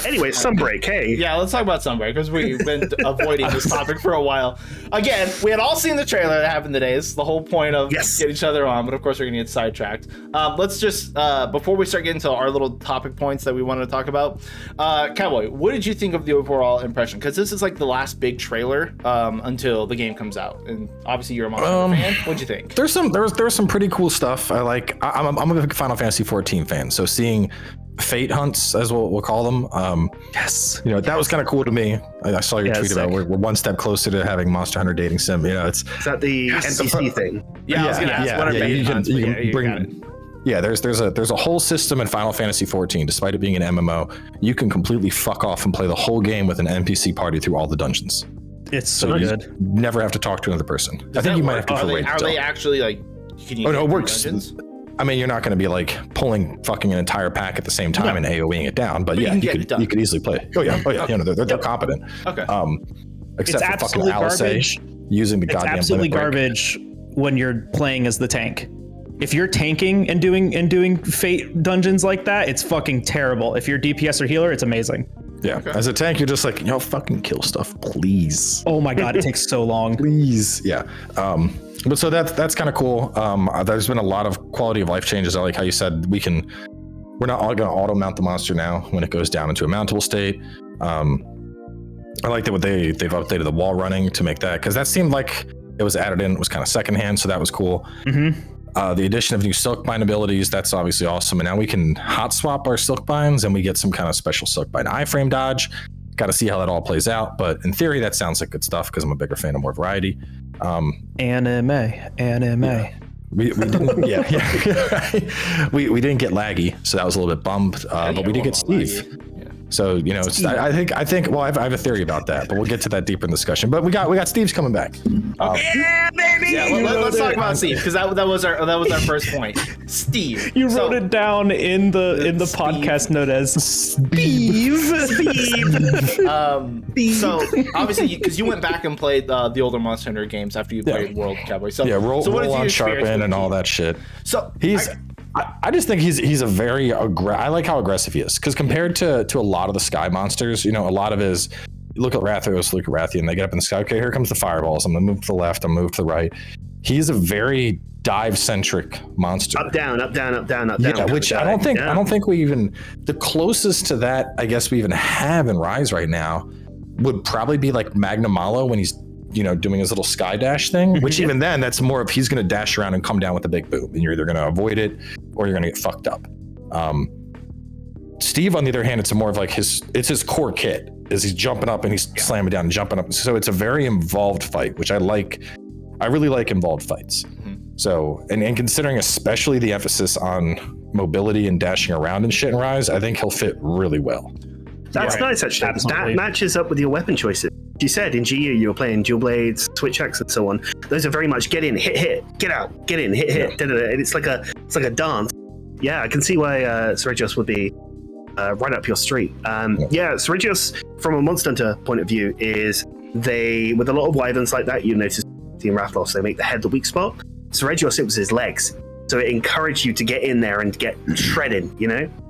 Anyway, Sunbreak, hey. Yeah, let's talk about Sunbreak, because we've been avoiding this topic for a while. Again, we had all seen the trailer that happened today. It's the whole point of getting each other on, but of course we're going to get sidetracked. Let's just, before we start getting to our little topic points that we wanted to talk about, Cowboy, what did you think of the overall impression? Because this is like the last big trailer until the game comes out. And obviously you're a Monster Hunter fan. What'd you think? There's some pretty cool stuff. I'm a big Final Fantasy 14 fan, so seeing fate hunts, as we'll call them, yes, that was kind of cool to me. I saw your tweet about we're one step closer to having Monster Hunter dating sim. Is that the NPC thing? Yeah, I was gonna ask what are fate hunts. There's a whole system in Final Fantasy 14. Despite it being an MMO, you can completely fuck off and play the whole game with an NPC party through all the dungeons. It's so good. You never have to talk to another person. I think you might have to. Are they actually like? Can you it works. Dungeons? I mean, you're not going to be like pulling fucking an entire pack at the same time and AoEing it down, but yeah, you could easily play. Oh yeah. They're competent. Okay. Except for fucking Alice using the goddamn. It's absolutely garbage when you're playing as the tank. If you're tanking and doing fate dungeons like that, it's fucking terrible. If you're DPS or healer, it's amazing. Yeah. Okay. As a tank, you're just like, fucking kill stuff, please. Oh my god, it takes so long. Please. Yeah. But so that's kind of cool. There's been a lot of quality of life changes. I like how you said we're not all going to auto mount the monster now when it goes down into a mountable state. I like that they've updated the wall running to make that, because that seemed like it was added in. It was kind of secondhand, so that was cool. Mm-hmm. The addition of new Silkbind abilities, that's obviously awesome. And now we can hot swap our Silkbinds and we get some kind of special Silkbind iframe dodge. Got to see how that all plays out. But in theory, that sounds like good stuff because I'm a bigger fan of more variety. Anime. Yeah. We didn't, we didn't get laggy, so that was a little bit bummed. But we did get Steve. So I think. Well, I have a theory about that, but we'll get to that deeper in discussion. But we got Steve's coming back. Yeah, baby. Yeah, let's talk about Steve, because that was our first point. Steve. You wrote it down in the podcast note as Steve. So obviously, because you went back and played the older Monster Hunter games after you played World Cowboy. So roll on Sharpen and all that shit. So I just think he's a very I like how aggressive he is, because compared to a lot of the sky monsters, a lot of his, look at Rathalos, look at Rathian, they get up in the sky, okay, here comes the fireballs, I'm gonna move to the left, I'm gonna move to the right. He's a very dive centric monster. Up down. Yeah, which I don't think we even, the closest to that I guess we even have in Rise right now would probably be like Magnamalo when he's doing his little sky dash thing, which even then, that's more of he's going to dash around and come down with a big boom, and you're either going to avoid it or you're going to get fucked up. Steve, on the other hand, it's more of like his core kit is he's jumping up and he's slamming down and jumping up. So it's a very involved fight, which I like. I really like involved fights. So, and considering especially the emphasis on mobility and dashing around and shit in Rise, I think he'll fit really well. That's nice, actually. Absolutely. That matches up with your weapon choices. You said in GU you were playing dual blades, switch axe, and so on. Those are very much get in, hit, get out, get in, hit. And it's like a dance. Yeah, I can see why Seregios would be right up your street. Seregios, from a Monster Hunter point of view, is with a lot of wyverns like that, you notice in Rathalos, they make the head the weak spot. Seregios, it was his legs. So it encouraged you to get in there and get shredding,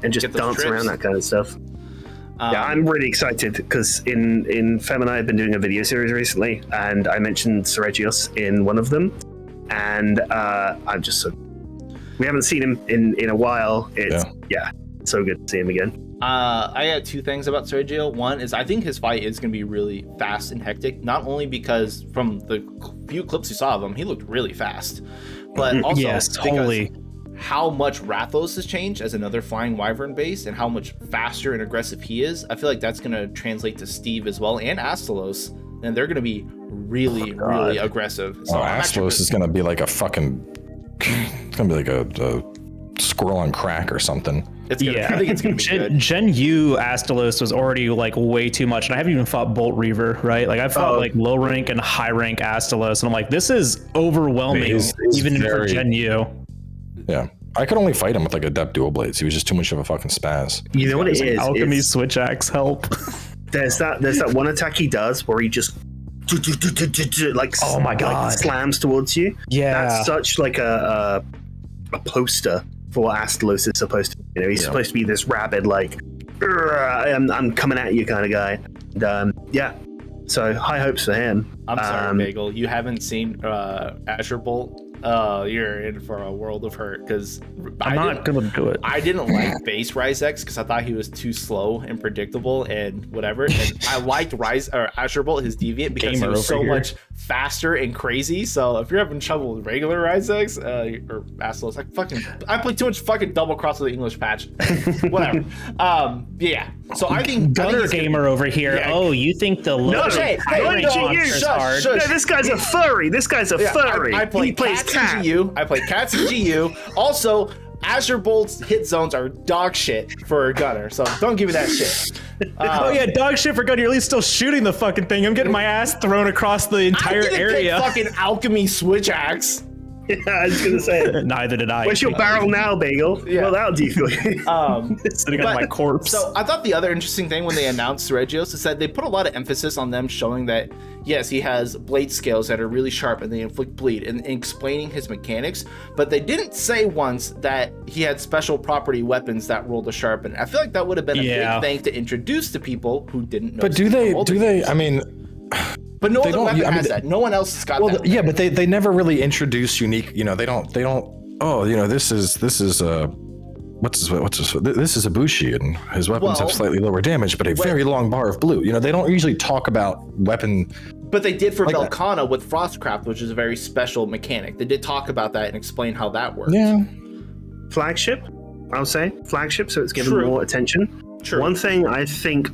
and just dance around that kind of stuff. I'm really excited because in Fem and I have been doing a video series recently, and I mentioned Seregios in one of them, and I'm just we haven't seen him in a while. It's so good to see him again. I got two things about Sergio. One is I think his fight is going to be really fast and hectic, not only because from the few clips you saw of him, he looked really fast, but also because how much Rathalos has changed as another flying wyvern base and how much faster and aggressive he is. I feel like that's going to translate to Steve as well and Astalos, and they're going to be really aggressive. So Astalos is going to be like a fucking, it's going to be like a squirrel on crack or something. I think it's going to be good. Gen U Astalos was already like way too much, and I haven't even fought Bolt Reaver, right? Like I fought like low rank and high rank Astalos, and I'm like, this is overwhelming, even for Gen U. Yeah, I could only fight him with like adept dual blades. He was just too much of a fucking spaz. You know what it is? Alchemy switch axe help. There's that one attack he does where he just like oh my god, like slams towards you. Yeah, that's such like a poster for what Astalos is supposed to be. He's supposed to be this rabid, like I'm coming at you kind of guy. And, yeah, so high hopes for him. I'm sorry, Bagel. You haven't seen Azure Bolt? You're in for a world of hurt because I'm not gonna do it. I didn't like base Ryzex because I thought he was too slow and predictable and whatever. And I liked Azure Bolt, his deviant, because he was so much faster and crazy. So if you're having trouble with regular Ryzex or Astalos, I play too much fucking double cross with the English patch. Whatever. Yeah. So I think Gunner Gamer over here. Yeah. Oh, you think the hey, hard? No, this guy's a furry. This guy's a furry. I play cats in GU. I play cats in GU. Also, Azure Bolt's hit zones are dog shit for a gunner, so don't give me that shit. Oh yeah, dog shit for gunner. You're at least still shooting the fucking thing. I'm getting my ass thrown across the entire area. Pick fucking alchemy switch axe. Yeah, I was gonna say. Neither did I. Where's your barrel now, Bagel? Yeah. Well, that'll do for you. Sitting on my corpse. So I thought the other interesting thing when they announced Seregios is that they put a lot of emphasis on them showing that, yes, he has blade scales that are really sharp and they inflict bleed, and explaining his mechanics, but they didn't say once that he had special property weapons that roll to sharpen. I feel like that would have been a big thing to introduce to people who didn't know. But do they, I mean... But no other weapon has that. No one else has got that. Yeah, but they never really introduce unique. You know, they don't. Oh, you know, this is what's this is a Bushi, and his weapons have slightly lower damage, but a very long bar of blue. You know, they don't usually talk about weapon. But they did for Velkhana with Frostcraft, which is a very special mechanic. They did talk about that and explain how that works. Yeah. Flagship, I'll say flagship. So it's given more attention. True. One thing I think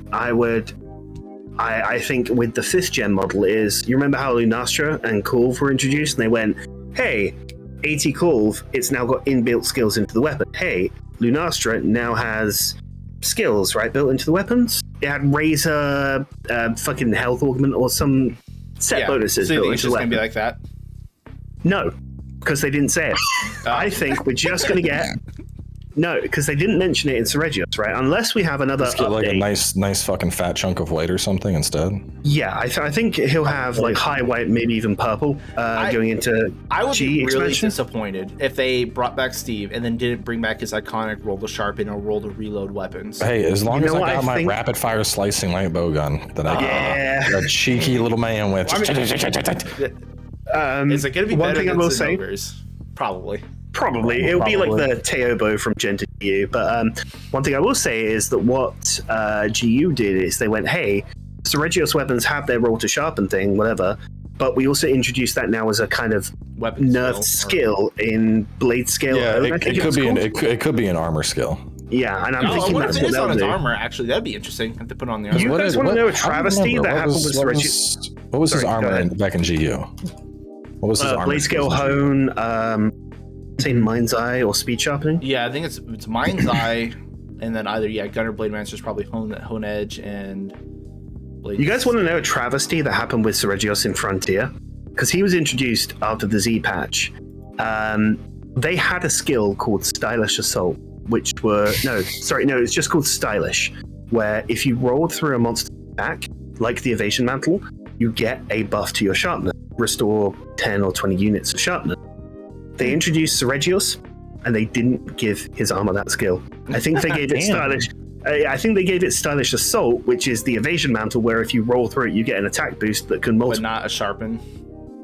I think with the 5th gen model is, you remember how Lunastra and Kulve were introduced, and they went, hey, AT Kulve, it's now got inbuilt skills into the weapon. Hey, Lunastra now has skills, right, built into the weapons. It had Razor, fucking health augment, or some set bonuses built into the weapon. Gonna be like that? No, because they didn't say it. I think we're just going to get... No, because they didn't mention it in Seregios, right? Unless we have another update. Like a nice fucking fat chunk of white or something instead. Yeah, I think he'll have like high white, maybe even purple, going into I would be really expansion. Disappointed if they brought back Steve and then didn't bring back his iconic roll to sharpen or roll to reload weapons. Hey, as long as I got my rapid fire slicing light bow gun that I got a cheeky little man with. Is it going to be better than Xenoverse? Probably. It'll be like the Teobo from Gen 2 GU. But one thing I will say is that what GU did is they went, hey, Seregios weapons have their roll to sharpen thing, whatever, but we also introduced that now as a kind of weapon nerfed skill in blade scale. Yeah, it could be an armor skill. Yeah, and I'm thinking that's what they'll on his do. armor, actually, that'd be interesting if they put on the armor. You guys want to know a travesty that happened with Seregios? What was his armor back in GU? What was his armor? Blade scale hone, say Mind's Eye or Speed Sharpening? Yeah, I think it's Mind's Eye, and then either Gunner Blade Master's probably Hone Edge and Blade. You guys want to know a travesty that happened with Seregios in Frontier? Because he was introduced after the Z patch. They had a skill called Stylish Assault, which it's just called Stylish, where if you rolled through a monster attack, like the Evasion Mantle, you get a buff to your sharpness, restore 10 or 20 units of sharpness. They introduced Seregios, and they didn't give his armor that skill. I think they gave it Stylish. I think they gave it Stylish Assault, which is the Evasion Mantle, where if you roll through it, you get an attack boost that can multiply. But not a sharpen.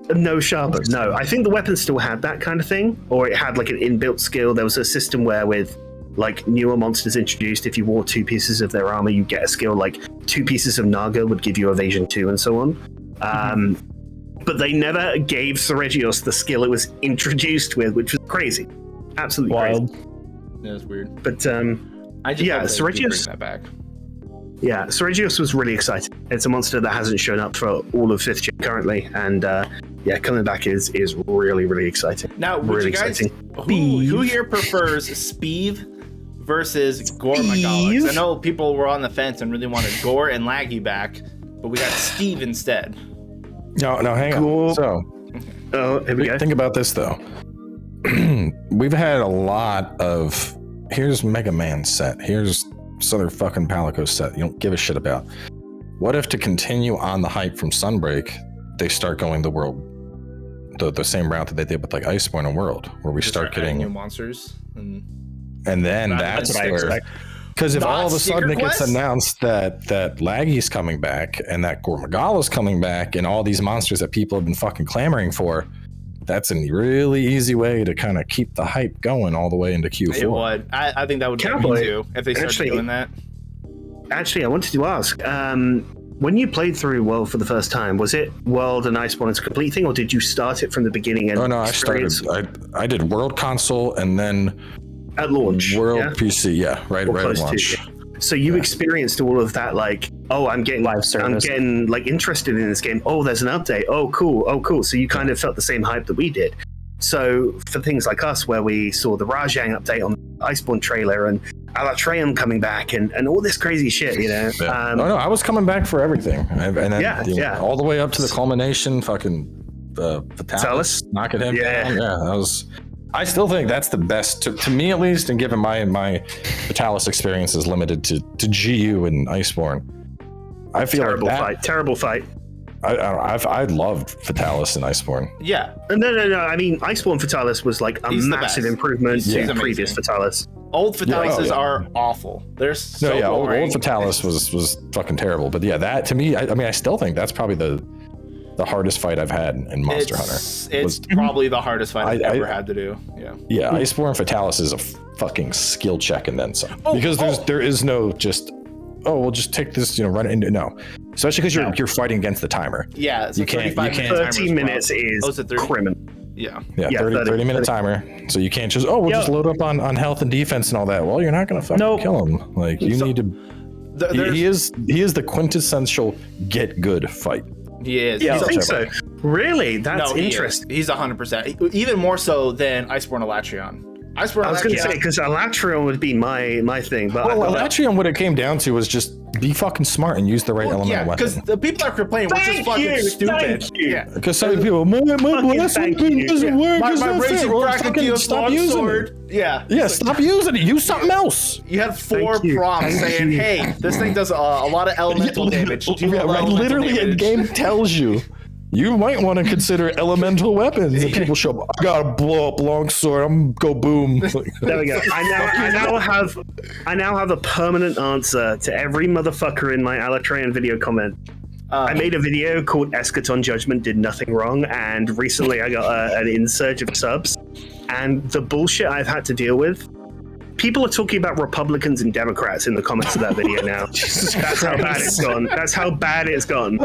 No sharpen. No, I think the weapon still had that kind of thing, or it had like an inbuilt skill. There was a system where with like newer monsters introduced, if you wore 2 pieces of their armor, you get a skill. Like 2 pieces of Naga would give you Evasion 2, and so on. But they never gave Seregios the skill it was introduced with, which was crazy. Absolutely wild. Crazy. Yeah, it's weird. But Seregios. Bring that back. Yeah, Seregios was really exciting. It's a monster that hasn't shown up for all of 5th gen currently, and coming back is really, really exciting. Now, would you guys, who here prefers Speeve versus Gore Magala? I know people were on the fence and really wanted Gore and Laggy back, but we got Steve instead. No, hang on. So, here we go. Think about this though. We've had a lot of here's Mega Man set, here's Southern fucking Palico set you don't give a shit about. What if to continue on the hype from Sunbreak, they start going the world, the same route that they did with like Iceborne and World, where we start getting new monsters, and then that's what I expect. Because if all of a sudden it gets announced that Laggy's coming back and that Gormagala's coming back and all these monsters that people have been fucking clamoring for, that's a really easy way to kind of keep the hype going all the way into Q4. It would. I think that would be me too if they start doing that. Actually, I wanted to ask, when you played through World for the first time, was it World and Iceborne as a complete thing, or did you start it from the beginning? And I started. I did World console and then at launch. World PC, right at launch. So you experienced all of that, like, oh, I'm getting live service. I'm getting like interested in this game. Oh, there's an update. Oh, cool. So you kind of felt the same hype that we did. So for things like us, where we saw the Rajang update on the Iceborne trailer and Alatreum coming back and all this crazy shit, you know. Yeah. No, I was coming back for everything, and then all the way up to the culmination, fucking Fatalis knocking him down. Yeah, that was. I still think that's the best to me, at least, and given my Fatalis experience is limited to GU and Iceborne. I feel terrible fight. I loved Fatalis and Iceborne. Yeah. No. I mean, Iceborne Fatalis was like a massive improvement to the previous Fatalis. Old Fatalises are awful. They're so boring. Old Fatalis was fucking terrible. But yeah, that to me, I mean, I still think that's probably the hardest fight I've had in Monster Hunter. It's probably the hardest fight I've ever had to do. Yeah, Iceborne Fatalis is a fucking skill check and then some. Because there is no just, we'll just take this, run it into, no. Especially because you're fighting against the timer. Yeah, so you can't 30 minutes is criminal. Yeah, 30-minute timer. So you can't just, just load up on health and defense and all that. Well, you're not going to fucking kill him. Like, you need to, he is the quintessential get good fight. He is. Yeah, I think so. Really? That's interesting. He's 100%. Even more so than Iceborne Alatreon. I was going to say, because Alatreon would be my thing. But Alatreon, what it came down to was just be fucking smart and use the right elemental weapon. Because the people that are complaining were just fucking stupid. Yeah. Because some people, my last weapon doesn't work. My raging bracket stop using it. Yeah, stop using it. Use something else. You had 4 prompts saying, hey, this thing does a lot of elemental damage. Literally, a game tells you. You might want to consider elemental weapons. And people show up, I gotta blow up longsword. I'm go boom. There we go. I now have a permanent answer to every motherfucker in my Alatreon video comment. I made a video called Eschaton Judgment Did Nothing Wrong, and recently I got an insurge of subs. And the bullshit I've had to deal with, people are talking about Republicans and Democrats in the comments of that video now. That's how bad it's gone. That's how bad it's gone.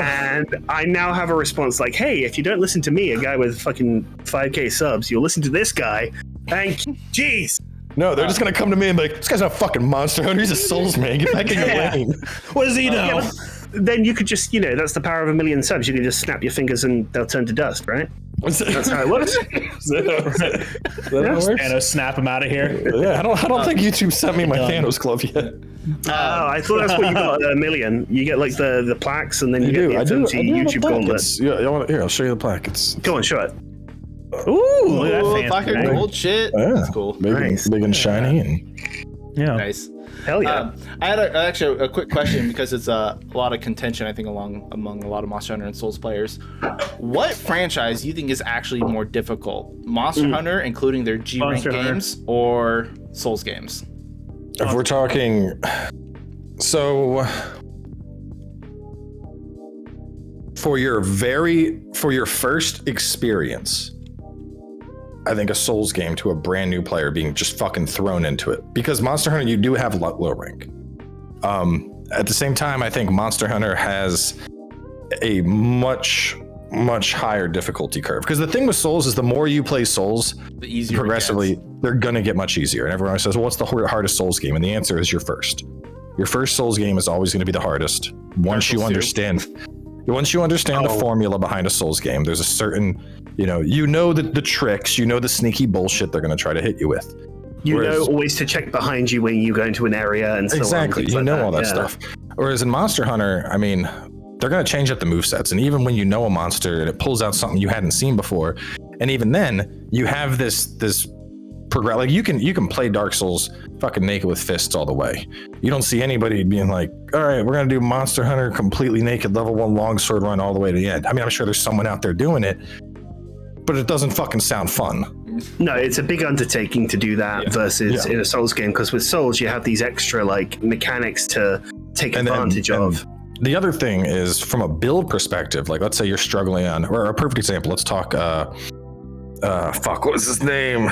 And I now have a response like, hey, if you don't listen to me, a guy with fucking 5K subs, you'll listen to this guy. Thank you. Jeez. No, they're just going to come to me and be like, this guy's not a fucking Monster Hunter. He's a Souls man. Get back in your lane. What does he know? Then you could just, that's the power of 1 million subs. You can just snap your fingers and they'll turn to dust, right? That's how it works. Thanos, snap him out of here. Yeah, I don't think YouTube sent me my Thanos glove yet. I thought that's what you got, 1 million. You get like the plaques, and then you get the YouTube gauntlet. Here, I'll show you the plaque. Go on, show it. Ooh, look at that fucking gold shit. Yeah, that's cool. Big and shiny, and nice. Hell yeah. I had actually a quick question because it's a lot of contention, I think, among a lot of Monster Hunter and Souls players. What franchise do you think is actually more difficult? Monster Hunter, including their G-Rank games, or Souls games? If we're talking... So... For your first experience, I think a Souls game to a brand new player being just fucking thrown into it, because Monster Hunter, you do have low rank. At the same time, I think Monster Hunter has a much higher difficulty curve, because the thing with Souls is the more you play Souls, the easier progressively they're gonna get much easier. And everyone says, well, what's the hardest Souls game? And the answer is your first Souls game is always going to be the hardest. Once you understand the formula behind a Souls game, there's a certain, the tricks, the sneaky bullshit they're going to try to hit you with. Always to check behind you when you go into an area and so on. Exactly, all that stuff. Whereas in Monster Hunter, I mean, they're going to change up the movesets, and even when you know a monster and it pulls out something you hadn't seen before, and even then you have this progress. Like you can play Dark Souls fucking naked with fists all the way. You don't see anybody being like, all right, we're gonna do Monster Hunter completely naked level 1 longsword run all the way to the end. I mean, I'm sure there's someone out there doing it, but it doesn't fucking sound fun. No, it's a big undertaking to do that versus in a Souls game, because with Souls you have these extra like mechanics to take advantage of. The other thing is from a build perspective, like let's say you're struggling on, or a perfect example, let's talk what was his name?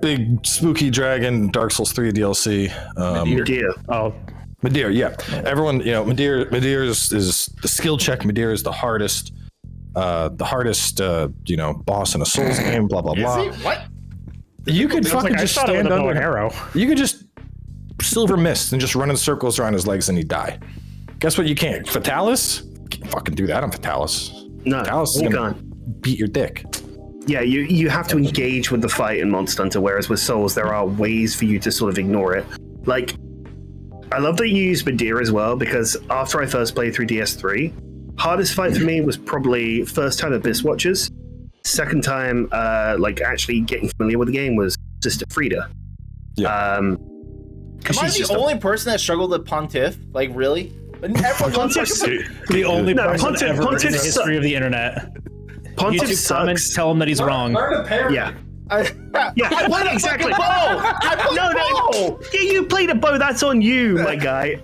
Big spooky dragon, Dark Souls 3 DLC. Medea. Oh, Medea, yeah. Everyone, Medea is the skill check. Medea is the hardest boss in a Souls game. Blah blah blah. What? You could fucking just stand under an arrow. You could just silver mist and just run in circles around his legs and he'd die. Guess what? You can't. Fatalis? You can't fucking do that on Fatalis. No, Fatalis is gonna beat your dick. Yeah, you have to engage with the fight in Monster Hunter, whereas with Souls there are ways for you to sort of ignore it. Like, I love that you use Medea as well, because after I first played through DS3, hardest fight for me was probably first time Abyss Watchers. Second time, like actually getting familiar with the game was Sister Frida. Yeah. Am I the only person that struggled with Pontiff? Like, really? Pontiff's the only person ever in the Pontiff history of the internet. Pontiff YouTube comments tell him that he's wrong. Yeah. I played exactly. I played bow. Yeah, you played a bow. That's on you, my guy.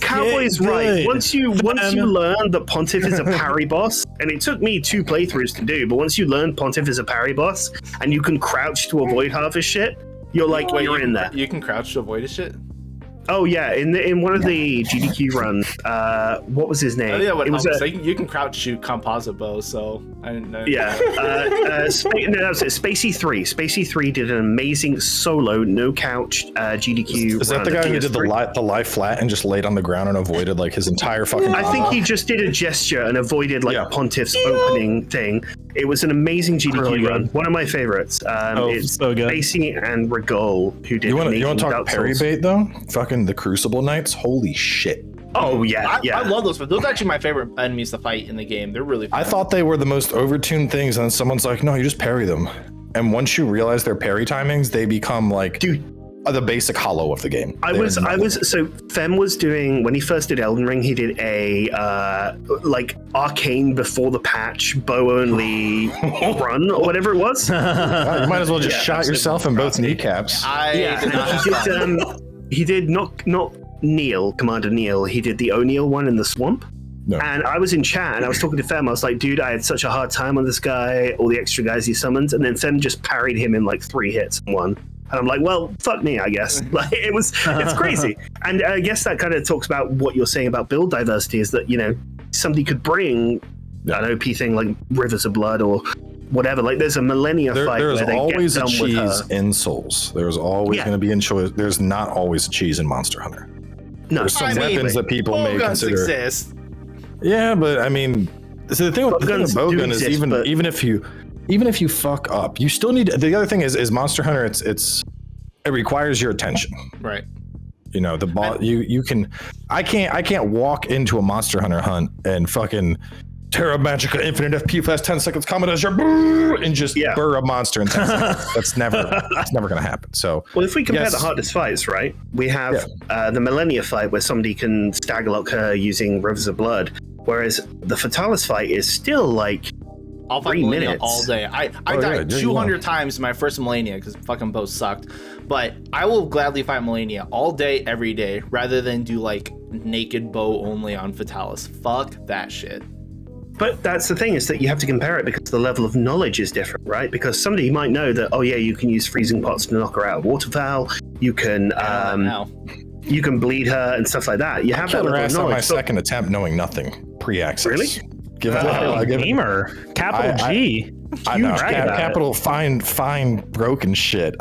Cowboy is right. Once you learn that Pontiff is a parry boss, and it took me 2 playthroughs to do, but once you learn Pontiff is a parry boss, and you can crouch to avoid half his shit, you're like, you're in there. You can crouch to avoid his shit? Oh yeah, in one of the GDQ runs, what was his name? I think that would help. So you can crouch shoot composite bows, so I didn't know. Yeah, that was it. Spacey 3. Spacey 3 did an amazing solo, no couch GDQ. Is that the guy who did the lie flat and just laid on the ground and avoided like his entire fucking? I think he just did a gesture and avoided like Pontiff's opening thing. It was an amazing GDQ run. One of my favorites. It's so good. Spacey and Regol who did. You want to talk parry bait though? Fucking the Crucible Knights. Holy shit. Oh yeah, I love those. Those are actually my favorite enemies to fight in the game. They're really fun. I thought they were the most overtuned things, and then someone's like, "No, you just parry them." And once you realize their parry timings, they become like the basic hollow of the game. So Fem was doing, when he first did Elden Ring, he did a like arcane before the patch bow only run or whatever it was. You might as well just shot yourself in both kneecaps. He did not Neil, Commander Neil. He did the O'Neill one in the swamp. No. And I was in chat and I was talking to Fem. I was like, dude, I had such a hard time on this guy, all the extra guys he summons. And then Fem just parried him in like 3 hits and won. And I'm like, well, fuck me, I guess. Like it's crazy. And I guess that kind of talks about what you're saying about build diversity, is that, somebody could bring an OP thing like Rivers of Blood or whatever. Like there's a Melania fight. There's where they always get a cheese in Souls. There's always going to be in choice. There's not always a cheese in Monster Hunter. No, there's some weapons that people may consider. Exist. Yeah, but I mean, so the thing with bowgun is even if you fuck up, you still need. The other thing is Monster Hunter. It requires your attention. Right. The ball. You can. I can't walk into a Monster Hunter hunt and fucking Terra Magica Infinite FP fast 10 seconds combat as your and just burr a monster in 10 seconds. That's never going to happen. So, well, if we compare the hardest fights, right? We have the Melania fight where somebody can stagger lock her using Rivers of Blood, whereas the Fatalis fight is still like I'll fight 3 Melania minutes all day. I died 200 times in my first Melania because fucking both sucked. But I will gladly fight Melania all day, every day, rather than do like naked bow only on Fatalis. Fuck that shit. But that's the thing, is that you have to compare it because the level of knowledge is different, right? Because somebody might know that, oh yeah, you can use freezing pots to knock her out of waterfowl. You can you can bleed her and stuff like that. You have that level of knowledge. On my second attempt, knowing nothing pre-access. Really? Gamer, capital G. I know, capital fine broken shit.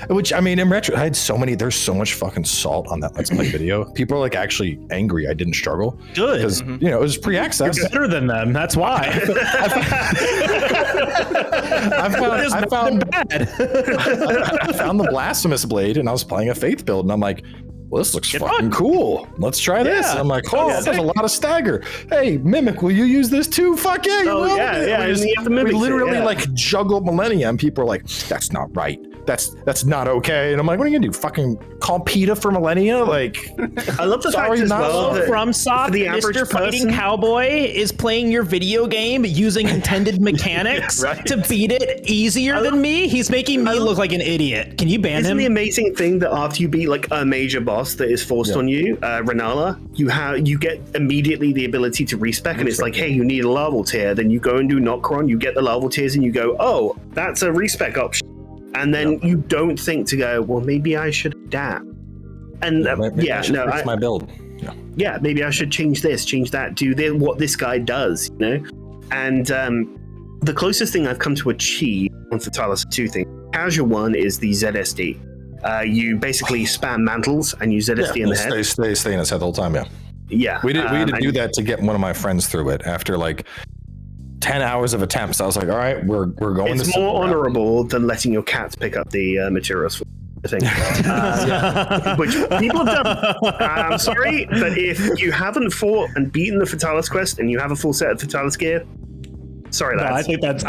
Which I mean, in retro, I had there's so much fucking salt on that Let's Play video. People are like actually angry I didn't struggle. Good. Because, it was pre-access. You're better than them. That's why. I found the Blasphemous Blade and I was playing a Faith build and I'm like, well, this looks fucking cool. Let's try this. And I'm like, there's a lot of stagger. Hey, Mimic, will you use this too? Fuck yeah, you will. We literally like juggle Millennia and people are like, that's not right. that's not okay. And I'm like, what are you gonna do? Fucking call PETA for Melania? Like, I love the fact as well that from Soft, the average Mr. Fighting Cowboy is playing your video game using intended mechanics to beat it easier than me. He's making me look like an idiot. Can you ban him? Isn't the amazing thing that after you beat like a major boss that is forced on you, Renala, you get immediately the ability to respec, and it's like, hey, you need a larval tier. Then you go and do Nocron, you get the larval tiers, and you go, oh, that's a respec option. And then you don't think to go, well, maybe I should adapt. And fix my build. Yeah, maybe I should change this, change that, do what this guy does, you know? And the closest thing I've come to achieve on Fatalis are two things. Casual one is the ZSD. You basically spam mantles and use ZSD in the head. Stay in his head the whole time, Yeah. We had to do that to get one of my friends through it after like 10 hours of attempts. I was like, all right, we're going. It's more honorable than letting your cats pick up the materials for the thing. Which people have done. I'm sorry, but if you haven't fought and beaten the Fatalis quest and you have a full set of Fatalis gear, sorry, lads. I think that's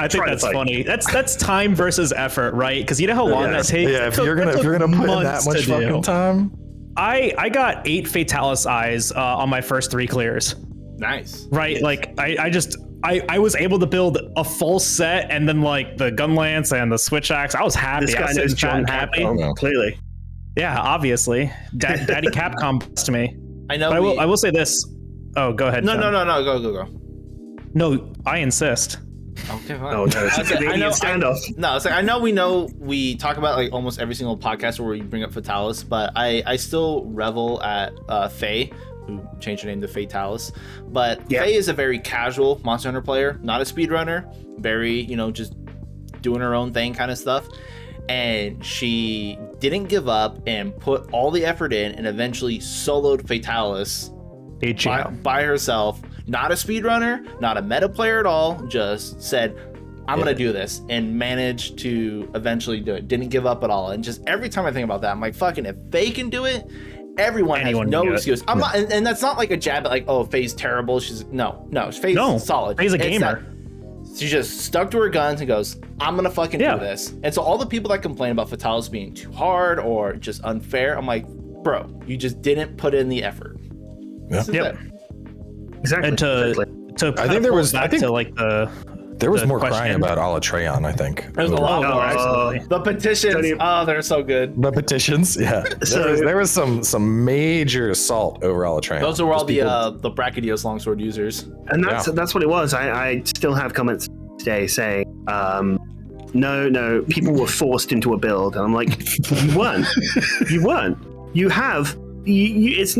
funny. That's time versus effort, right? Because you know how long that takes. Yeah, if you're gonna put in that much fucking time. I got 8 Fatalis eyes on my first 3 clears. Nice. Right, like I was able to build a full set, and then like the gun lance and the switch axe. I was happy. This guy knows John happy. Clearly. Yeah, obviously. Daddy Capcom to me. I know. But I will say this. Oh, go ahead. No. Go. No, I insist. Okay, fine. Oh, no, it's a Canadian standoff. It's like I know we talk about like almost every single podcast where we bring up Fatalis, but I still revel at Faye, who changed her name to Fatalis. But Faye is a very casual Monster Hunter player, not a speedrunner, very, just doing her own thing kind of stuff. And she didn't give up and put all the effort in and eventually soloed Fatalis by herself. Not a speedrunner, not a meta player at all, just said, I'm going to do this, and managed to eventually do it. Didn't give up at all. And just every time I think about that, I'm like, fucking, if Faye can do it, anyone has no excuse. I'm not, and that's not like a jab at like, oh, Faye's terrible. She's no, Faye's solid. Faye's a gamer. She just stuck to her guns and goes, I'm going to fucking do this. And so all the people that complain about Fatalis being too hard or just unfair, I'm like, bro, you just didn't put in the effort. Yep. Exactly. And to I think there was more question. crying about Alatreon, I think. There's a lot more, actually. The petitions, they're so good. The petitions, yeah. So there was some major assault over Alatreon. Those are all the Brachydios longsword users. And that's what it was. I still have comments today saying, no, people were forced into a build. And I'm like, you weren't. You have... it's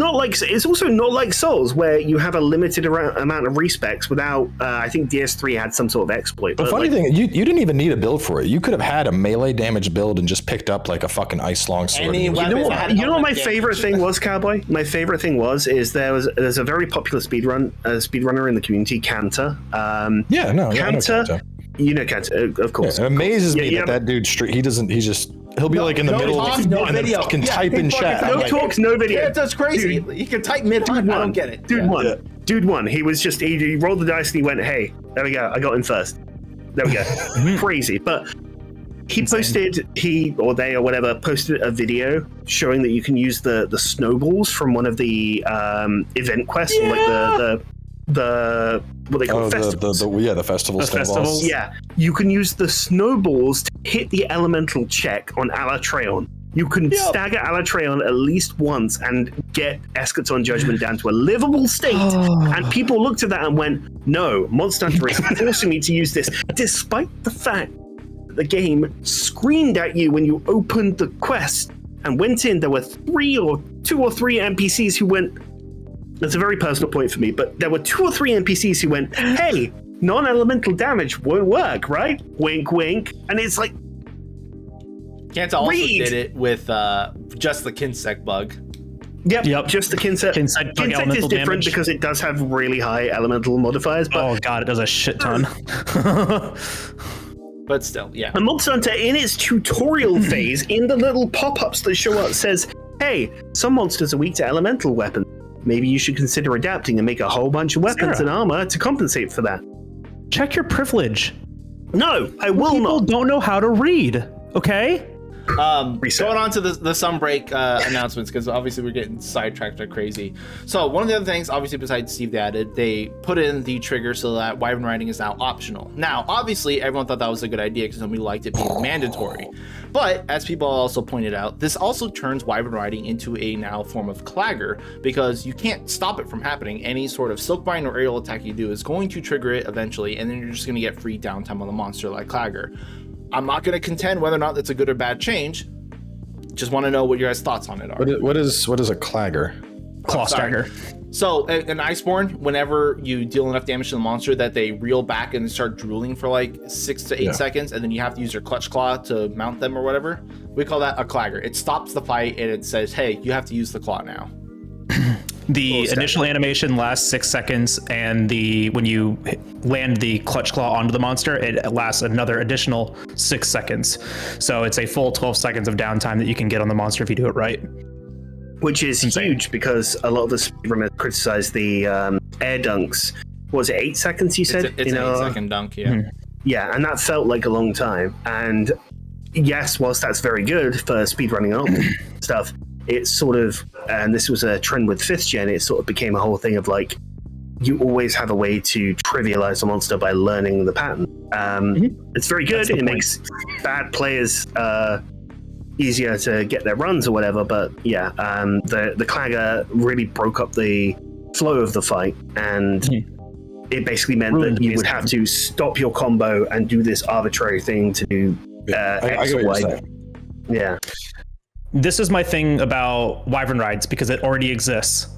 also not like Souls, where you have a limited amount of respecs without I think DS3 had some sort of exploit. The funny thing, you didn't even need a build for it. You could have had a melee damage build and just picked up like a fucking ice longsword. You know what my favorite thing was, Cowboy? My favorite thing is there's a very popular speedrunner in the community, Kanta. Kanta. You know Kanta, of course. It amazes me that dude he'll be like in the middle of video. Fucking type in chat. No talks, no video. Yeah, that's crazy. He can type mid. I don't get it. Dude won. He was just he rolled the dice and he went, hey, there we go. I got in first. There we go. Crazy. But he posted a video showing that you can use the snowballs from one of the event quests, like the what they call festivals. The festival snowballs. Yeah, you can use the snowballs to hit the elemental check on Alatreon. You can stagger Alatreon at least once and get Eschaton Judgment down to a livable state. And people looked at that and went, no, Monster Hunter is forcing me to use this, despite the fact that the game screamed at you when you opened the quest and went in. There were 2 or 3 NPCs who went, that's a very personal point for me, but there were 2 or 3 NPCs who went, hey, non-elemental damage won't work, right? Wink, wink. And it's like... Kanta also did it with just the Kinsect bug. Yep. Just the Kinsect. Kinsect is different because it does have really high elemental modifiers. But, oh god, it does a shit ton. But still, yeah. And Monster Hunter, in its tutorial phase, in the little pop-ups that show up, says, hey, some monsters are weak to elemental weapons. Maybe you should consider adapting and make a whole bunch of weapons and armor to compensate for that. Check your privilege. No, I will not. People don't know how to read, okay? Going on to the Sunbreak announcements, because obviously we're getting sidetracked like crazy. So one of the other things, obviously besides Steve added, they put in the trigger so that Wyvern riding is now optional. Now, obviously, everyone thought that was a good idea because nobody liked it being mandatory. But as people also pointed out, this also turns Wyvern riding into a now form of clagger, because you can't stop it from happening. Any sort of Silkbind or aerial attack you do is going to trigger it eventually, and then you're just going to get free downtime on the monster like clagger. I'm not going to contend whether or not that's a good or bad change. Just want to know what your guys' thoughts on it are. What is a clagger? Claw stagger. So an Iceborne, whenever you deal enough damage to the monster that they reel back and start drooling for like 6 to 8 seconds, and then you have to use your clutch claw to mount them or whatever, we call that a clagger. It stops the fight and it says, hey, you have to use the claw now. The initial animation lasts 6 seconds, and when you land the clutch claw onto the monster, it lasts another additional 6 seconds. So it's a full 12 seconds of downtime that you can get on the monster if you do it right. Which is huge, because a lot of the speedrunners criticize the air dunks. What was it, 8 seconds you said? It's an 8-second dunk, yeah. Mm-hmm. Yeah, and that felt like a long time. And yes, whilst that's very good for speedrunning up stuff, it's sort of, and this was a trend with 5th gen, it sort of became a whole thing of like, you always have a way to trivialize a monster by learning the pattern. It's very good. It makes bad players easier to get their runs or whatever, but yeah, the clagger really broke up the flow of the fight, and it basically meant that you would have to stop your combo and do this arbitrary thing to do X or Y. Yeah. This is my thing about Wyvern rides, because it already exists.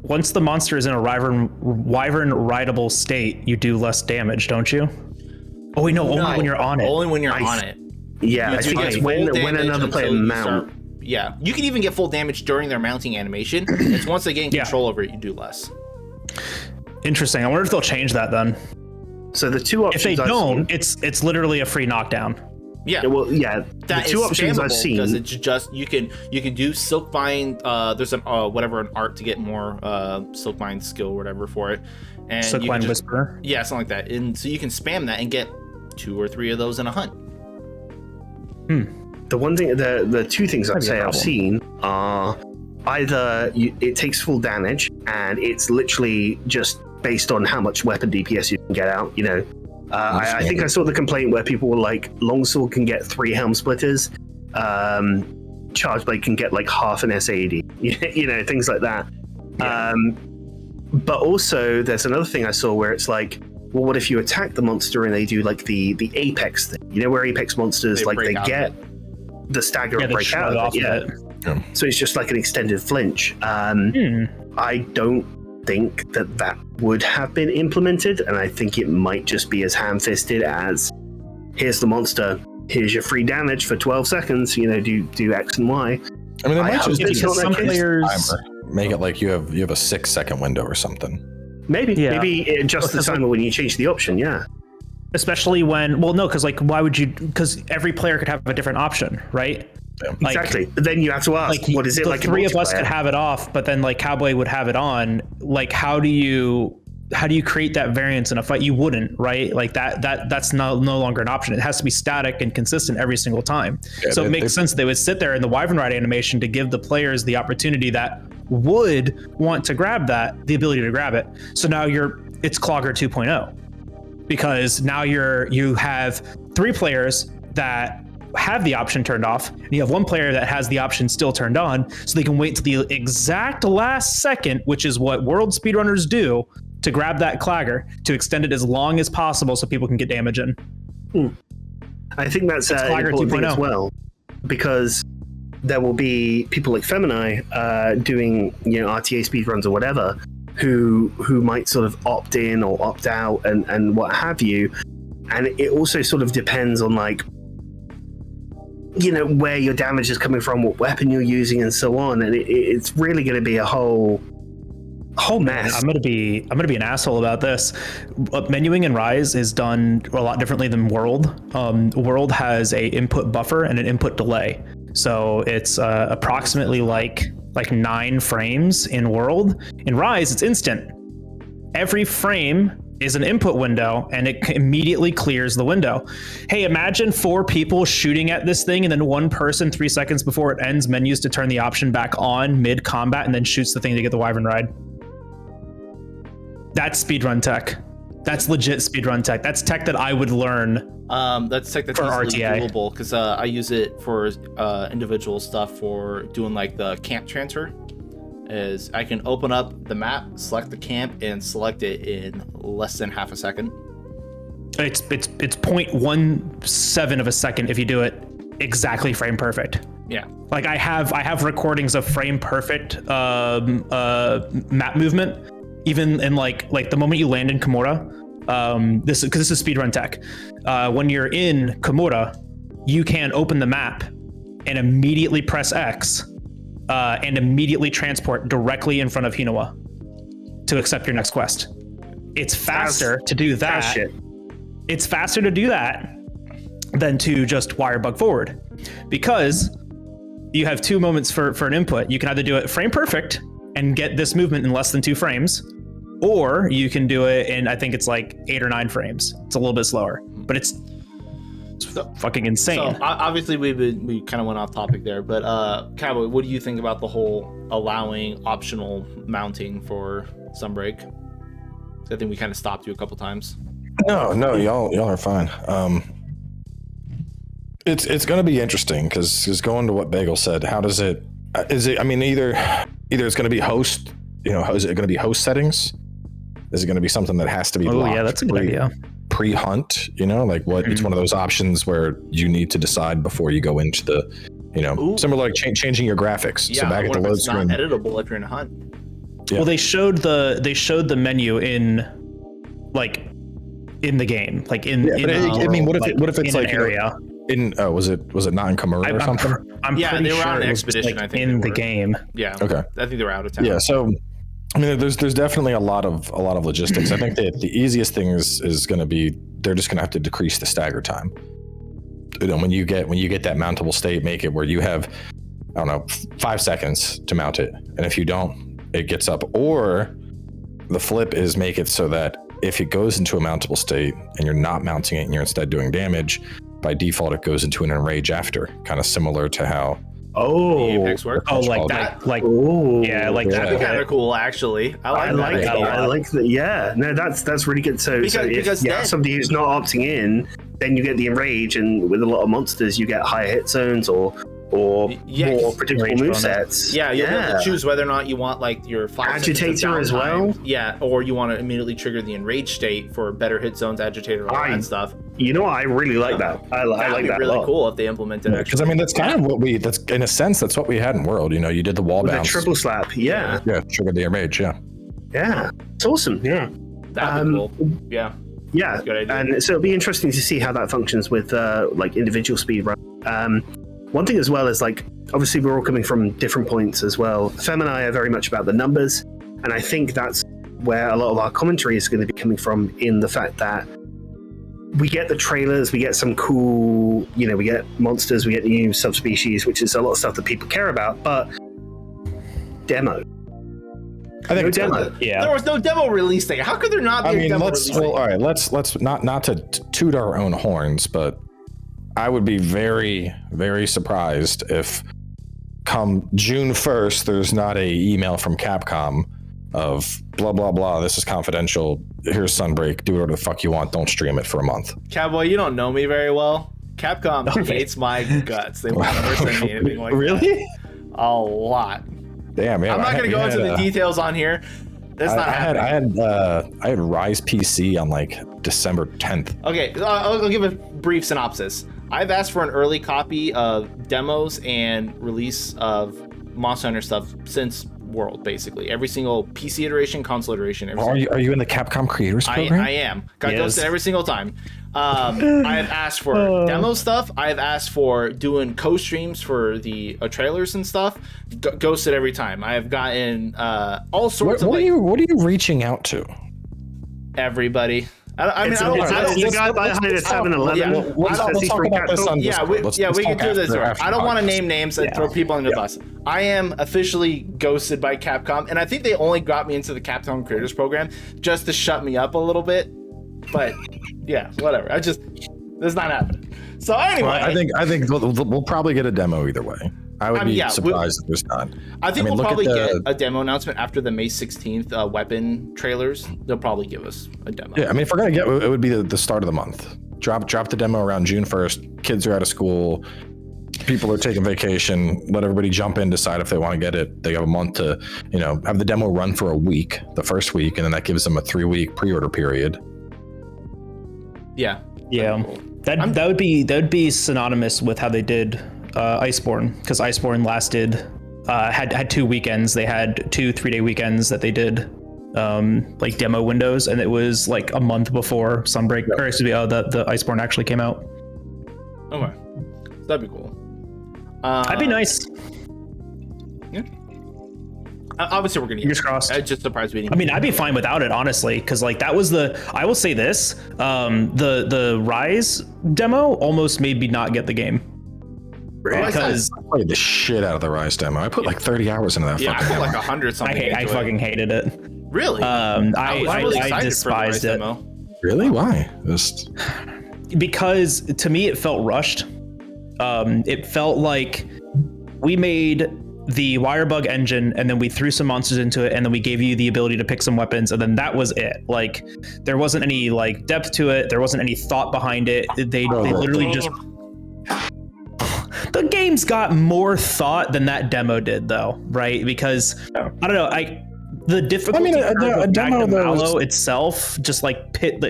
Once the monster is in a Wyvern rideable state, you do less damage, don't you? Oh wait, no, only when you're on it. Only when you're on it. Yeah, I think it's when another player mounts. Yeah, you can even get full damage during their mounting animation. It's once they gain control over it, you do less. Interesting. I wonder if they'll change that then. So the two options, if they don't, it's literally a free knockdown. Yeah. Well, yeah. That the two options I've seen, because it's just you can do Silkbind. There's an an art to get more Silkbind skill or whatever for it, and Silkbind Whisperer. Yeah, something like that. And so you can spam that and get 2 or 3 of those in a hunt. The one thing, the two things I'd say I've seen are either it takes full damage and it's literally just based on how much weapon DPS you can get out. You know, I think I saw the complaint where people were like, Longsword can get 3 Helm Splitters, Chargeblade can get like half an SAD. You know, things like that. Yeah. But also, there's another thing I saw where it's like, well, what if you attack the monster and they do like the apex thing? You know, where apex monsters they get the stagger and break out of it. Yeah. So it's just like an extended flinch. I don't think that would have been implemented, and I think it might just be as ham-fisted as, here's the monster, here's your free damage for 12 seconds. You know, do X and Y. I mean, they might just do some players make it like you have a 6-second window or something. Maybe adjust the timer when you change the option, yeah. Especially when, well, no, because like, why would you? Because every player could have a different option, right? Yeah. Like, exactly. But then you have to ask, what is it like? 3 of us could have it off, but then like Cowboy would have it on. Like, how do you create that variance in a fight? You wouldn't, right? Like that's no longer an option. It has to be static and consistent every single time. Yeah, so it makes sense they would sit there in the Wyvern ride animation to give the players the opportunity that would want to grab that, the ability to grab it. So now it's Clogger 2.0, because now you have 3 players that have the option turned off, and you have 1 player that has the option still turned on, so they can wait to the exact last second, which is what world speedrunners do, to grab that Clagger, to extend it as long as possible so people can get damage in. I think that's an important thing as well, because there will be people like Femini doing, you know, RTA speedruns or whatever, who might sort of opt in or opt out and what have you. And it also sort of depends on, like, you know, where your damage is coming from, what weapon you're using, and so on. And it's really going to be a whole mess. I'm gonna be an asshole about this. Menuing in Rise is done a lot differently than World. World has a input buffer and an input delay, so it's approximately like 9 frames in World. In Rise, it's instant. Every frame is an input window, and it immediately clears the window. Hey, imagine 4 people shooting at this thing, and then 1 person 3 seconds before it ends menus to turn the option back on mid combat, and then shoots the thing to get the Wyvern ride. That's speedrun tech. That's legit speedrun tech. That's tech that I would learn. That's tech that's easily doable, because I use it for individual stuff for doing like the camp transfer. Is I can open up the map, select the camp, and select it in less than half a second. It's 0.17 of a second if you do it exactly frame perfect. Yeah. Like I have recordings of frame perfect map movement, even in like the moment you land in Kimura. This is speedrun tech. When you're in Kimura, you can open the map and immediately press X. And immediately transport directly in front of Hinawa to accept your next quest. It's faster to do that. It's faster to do that than to just wire bug forward, because you have 2 moments for an input. You can either do it frame perfect and get this movement in less than 2 frames, or you can do it in, I think it's like 8 or 9 frames. It's a little bit slower, but it's fucking insane. So obviously we kind of went off topic there, but Cowboy, what do you think about the whole allowing optional mounting for Sunbreak? I think we kind of stopped you a couple times. No, y'all are fine. It's going to be interesting because going to what Bagel said, how does it? Is it? I mean, either it's going to be host. Is it going to be host settings? Is it going to be something that has to be? Oh yeah, that's a good idea. Pre-hunt, like what? It's one of those options where you need to decide before you go into the, similar like changing your graphics. Yeah, so back at the load screen, not editable if you're in a hunt. Yeah. Well, they showed the menu in the game, like in. Yeah, I mean, what if it's like area? Was it not in Kimura or something? I'm pretty they were sure on an it was expedition. like I think in the game. Yeah. Okay. I think they were out of town. Yeah. So, I mean, there's definitely a lot of logistics. I think that the easiest thing is going to be they're just going to have to decrease the stagger time. When you get that mountable state, make it where you have, I don't know, 5 seconds to mount it, and if you don't, it gets up. Or the flip is make it so that if it goes into a mountable state and you're not mounting it and you're instead doing damage, by default it goes into an enrage after, kind of similar to how. Apex work. Like that. That'd be kind of cool, actually. I like that. I like that. Yeah, no, that's really good. So if you have somebody who's not opting in, then you get the enrage, and with a lot of monsters, you get higher hit zones or more predictable movesets. Yeah, you'll be able to choose whether or not you want like your 5 agitator as well. Yeah, or you want to immediately trigger the enrage state for better hit zones, agitator, all that stuff. You know what? I really like that. I like that. Really cool if they implemented it. Because I mean, that's kind of what that's in a sense that's what we had in World. You did the wall bounce, the triple slap. Yeah, triggered the enrage. Yeah, it's awesome. Yeah, that'd be cool. Yeah. Yeah, and so it'll be interesting to see how that functions with like individual speed run. One thing as well is like, obviously we're all coming from different points as well. Fem and I are very much about the numbers, and I think that's where a lot of our commentary is going to be coming from, in the fact that we get the trailers, we get some cool, we get monsters, we get new subspecies, which is a lot of stuff that people care about, but demo. I think demo. Yeah. There was no demo release thing. How could there not be a demo release thing? All right, let's not to toot our own horns, but I would be very, very surprised if come June 1st, there's not a email from Capcom of blah, blah, blah. This is confidential. Here's Sunbreak. Do whatever the fuck you want. Don't stream it for a month. Cowboy, you don't know me very well. Capcom hates my guts. They will never send me anything like really? That. A lot. Damn, yeah. I'm not going to go into the details on here. That's not happening. I had Rise PC on like December 10th. Okay, I'll give a brief synopsis. I've asked for an early copy of demos and release of Monster Hunter stuff since World, basically. Every single PC iteration, console iteration. Are you in the Capcom Creators Program? I am. Got ghosted every single time. I have asked for demo stuff. I have asked for doing co-streams for the trailers and stuff. Ghosted every time. I have gotten all sorts of... What are you reaching out to? Everybody. I mean, the guy behind the 7-Eleven. We'll talk about this on Discord. We can do this. after I don't want to podcast. name names and throw people under the bus. I am officially ghosted by Capcom, and I think they only got me into the Capcom Creators Program just to shut me up a little bit. But yeah, whatever. It's not happening. So anyway, I think we'll probably get a demo either way. I would be surprised if there's not. I think we'll probably get a demo announcement after the May 16th weapon trailers. They'll probably give us a demo. Yeah, I mean, if we're gonna get it, would be the start of the month. Drop the demo around June 1st. Kids are out of school. People are taking vacation. Let everybody jump in, decide if they want to get it. They have a month to, have the demo run for a week, the first week, and then that gives them a 3-week pre-order period. Yeah. That would be synonymous with how they did Iceborne, because Iceborne lasted had 2 weekends. They had 2 3-day weekends that they did like demo windows, and it was like a month before Sunbreak, or excuse me, the Iceborne actually came out. Okay, that'd be cool. That'd be nice. Yeah. Obviously, we're gonna. Fingers crossed. I'm just surprised we didn't. I mean, I'd be fine without it, honestly, because like that was I will say this, the Rise demo almost made me not get the game. Because I played the shit out of the Rise demo. I put like 30 hours into that. Yeah, I put like 100 something. I fucking hated it. Really? I despised it. Demo. Really? Why? Because to me it felt rushed. It felt like we made the Wirebug engine and then we threw some monsters into it and then we gave you the ability to pick some weapons and then that was it. Like there wasn't any like depth to it. There wasn't any thought behind it. They literally just. The game's got more thought than that demo did, though, right? Because I don't know, the difficulty of Magnamalo itself just like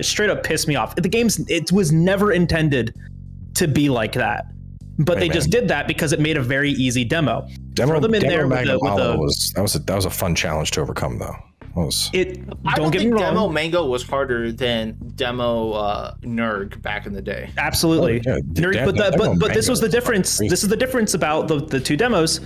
straight up pissed me off. It was never intended to be like that, but they just did that because it made a very easy demo. Throw them in there with that was a fun challenge to overcome, though. I don't think Demo Mango was harder than Demo Nerg back in the day. Absolutely. But this was the difference. This is the difference about the two demos.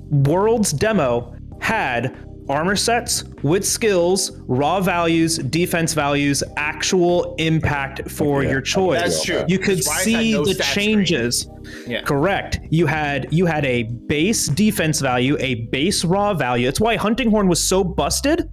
World's demo had armor sets with skills, raw values, defense values, actual impact for your choice. That's true. You could see the changes. Yeah. Correct. You had a base defense value, a base raw value. That's why Hunting Horn was so busted.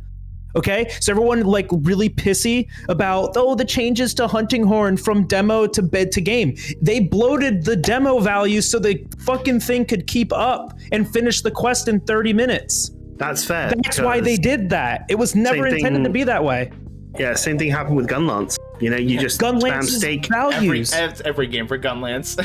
Okay, so everyone like really pissy about the changes to Hunting Horn from demo to bed to game. They bloated the demo value so the fucking thing could keep up and finish the quest in 30 minutes. That's fair. That's why they did that. It was never intended to be that way. Yeah, same thing happened with Gunlance. You just spam stake values. Every game for Gunlance.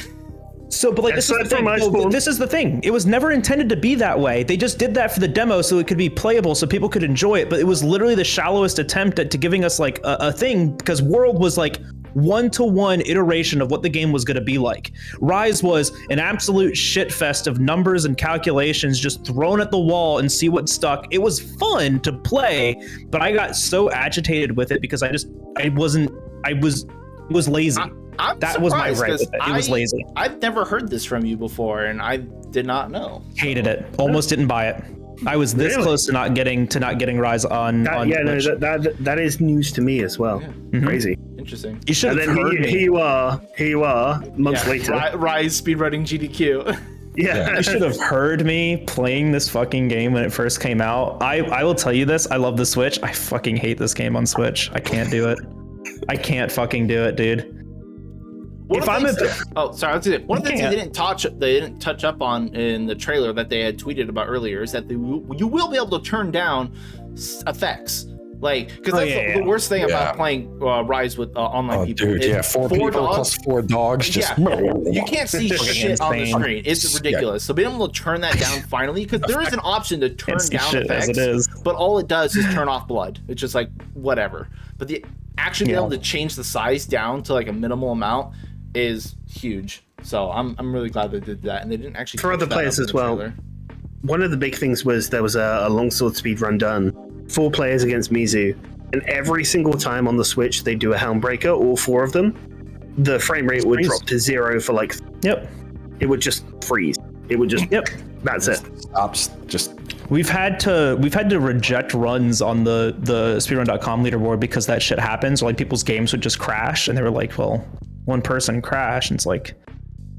So, but like this is the thing. It was never intended to be that way. They just did that for the demo so it could be playable, so people could enjoy it. But it was literally the shallowest attempt to giving us like a thing, because World was like 1-to-1 iteration of what the game was going to be like. Rise was an absolute shit fest of numbers and calculations just thrown at the wall and see what stuck. It was fun to play, but I got so agitated with it because I was lazy. That was my gripe with it. It was lazy. I've never heard this from you before, and I did not know. Hated it. Almost didn't buy it. I was this close to not getting Rise on. Yeah, Twitch. no, that is news to me as well. Yeah. Mm-hmm. Crazy. Interesting. You should have heard me. Here you are, months later. Rise speedrunning GDQ. Yeah. You should have heard me playing this fucking game when it first came out. I will tell you this. I love the Switch. I fucking hate this game on Switch. I can't do it. I can't fucking do it, dude. One of the things they didn't touch up on in the trailer that they had tweeted about earlier is that you will be able to turn down effects. Like, because that's the worst thing about playing Rise with online people. Dude, yeah, 4 people plus 4 dogs. Just you can't see shit on the screen. It's ridiculous. So being able to turn that down finally, because there is an option to turn down effects, but all it does is turn off blood. It's just like whatever. But the actually being able to change the size down to like a minimal amount is huge. So I'm really glad they did that, and they didn't actually for other players as well. Trailer. One of the big things was there was a longsword speed run done, 4 players against Mizu, and every single time on the Switch they do a Helmbreaker, all 4 of them, the frame rate would drop to 0 for like it would just freeze. It would just that's it. Stops. Just We've had to reject runs on the speedrun.com leaderboard because that shit happens. Or like people's games would just crash, and they were like, "Well, one person crashed," and it's like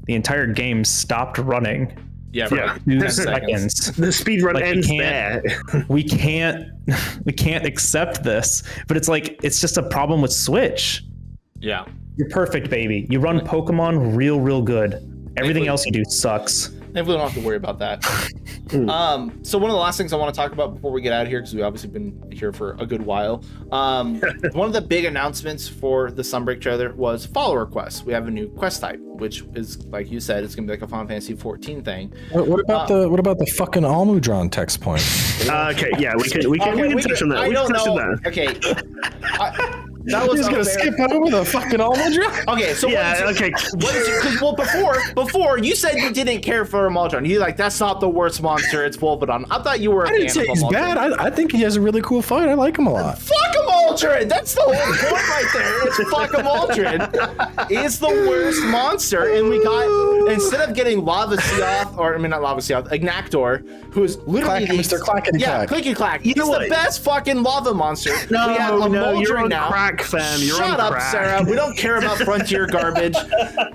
the entire game stopped running. Yeah, for right. 2 seconds. The speedrun Like, ends there. we can't accept this. But it's like it's just a problem with Switch. Yeah. You're perfect, baby. You run Pokemon real good. Everything else you do sucks. Maybe we don't have to worry about that. So one of the last things I want to talk about before we get out of here, because we've obviously been here for a good while. One of the big announcements for the Sunbreak trailer was follower quests. We have a new quest type, which is, like you said, it's gonna be like a Final Fantasy 14 thing. What about the fucking Almudron text point? Okay, yeah, we can touch on that. I don't know. Okay. That was just gonna skip over the fucking Almudron. Okay, so before you said you didn't care for Almudron. You like that's not the worst monster. It's Volvidon. I thought you were. I didn't say he's bad. I think he has a really cool fight. I like him a lot. Fuck Almudron. That's the whole point right there. It's fuck Almudron. It's the worst monster, and we got instead of getting Lava Seoth, or I mean not Lava Seoth, Ignactor, who's literally Mr. Clackety yeah, Clack. Clicky Clack. He's the best fucking lava monster. We have you're on now. crack, fam. You're Shut on up, crack. Sarah. We don't care about frontier garbage.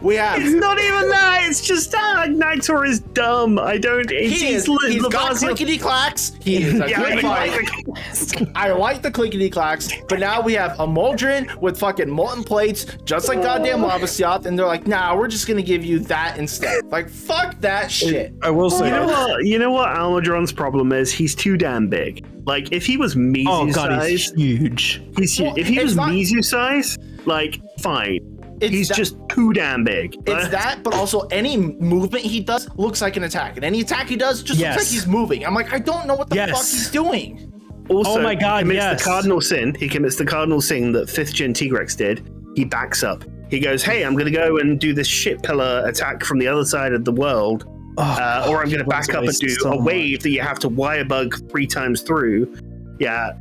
We have. It's not even that. It's just Ignactor is dumb. I don't. He's got clickety clacks. He is a good fight. I like the clickety clacks, but now we have a Moldrin with fucking molten plates, just like goddamn Lava Seoth, and they're like, nah, we're just gonna give you that instead. Like, fuck that shit. I will say. You know what Almudron's problem is? He's too damn big. Like, if he was Mizu size, he's huge. he's huge. If he was Mizu size, like, fine. He's just too damn big. It's that, but also any movement he does looks like an attack, and any attack he does just looks like he's moving. I'm like, I don't know what the fuck he's doing. Also, oh my god, he commits the cardinal sin. He commits the cardinal sin that 5th gen Tigrex did. He backs up. He goes, hey, I'm going to go and do this shit pillar attack from the other side of the world. Or I'm going to back up and do a wave that you have to wire bug 3 times through. Yeah.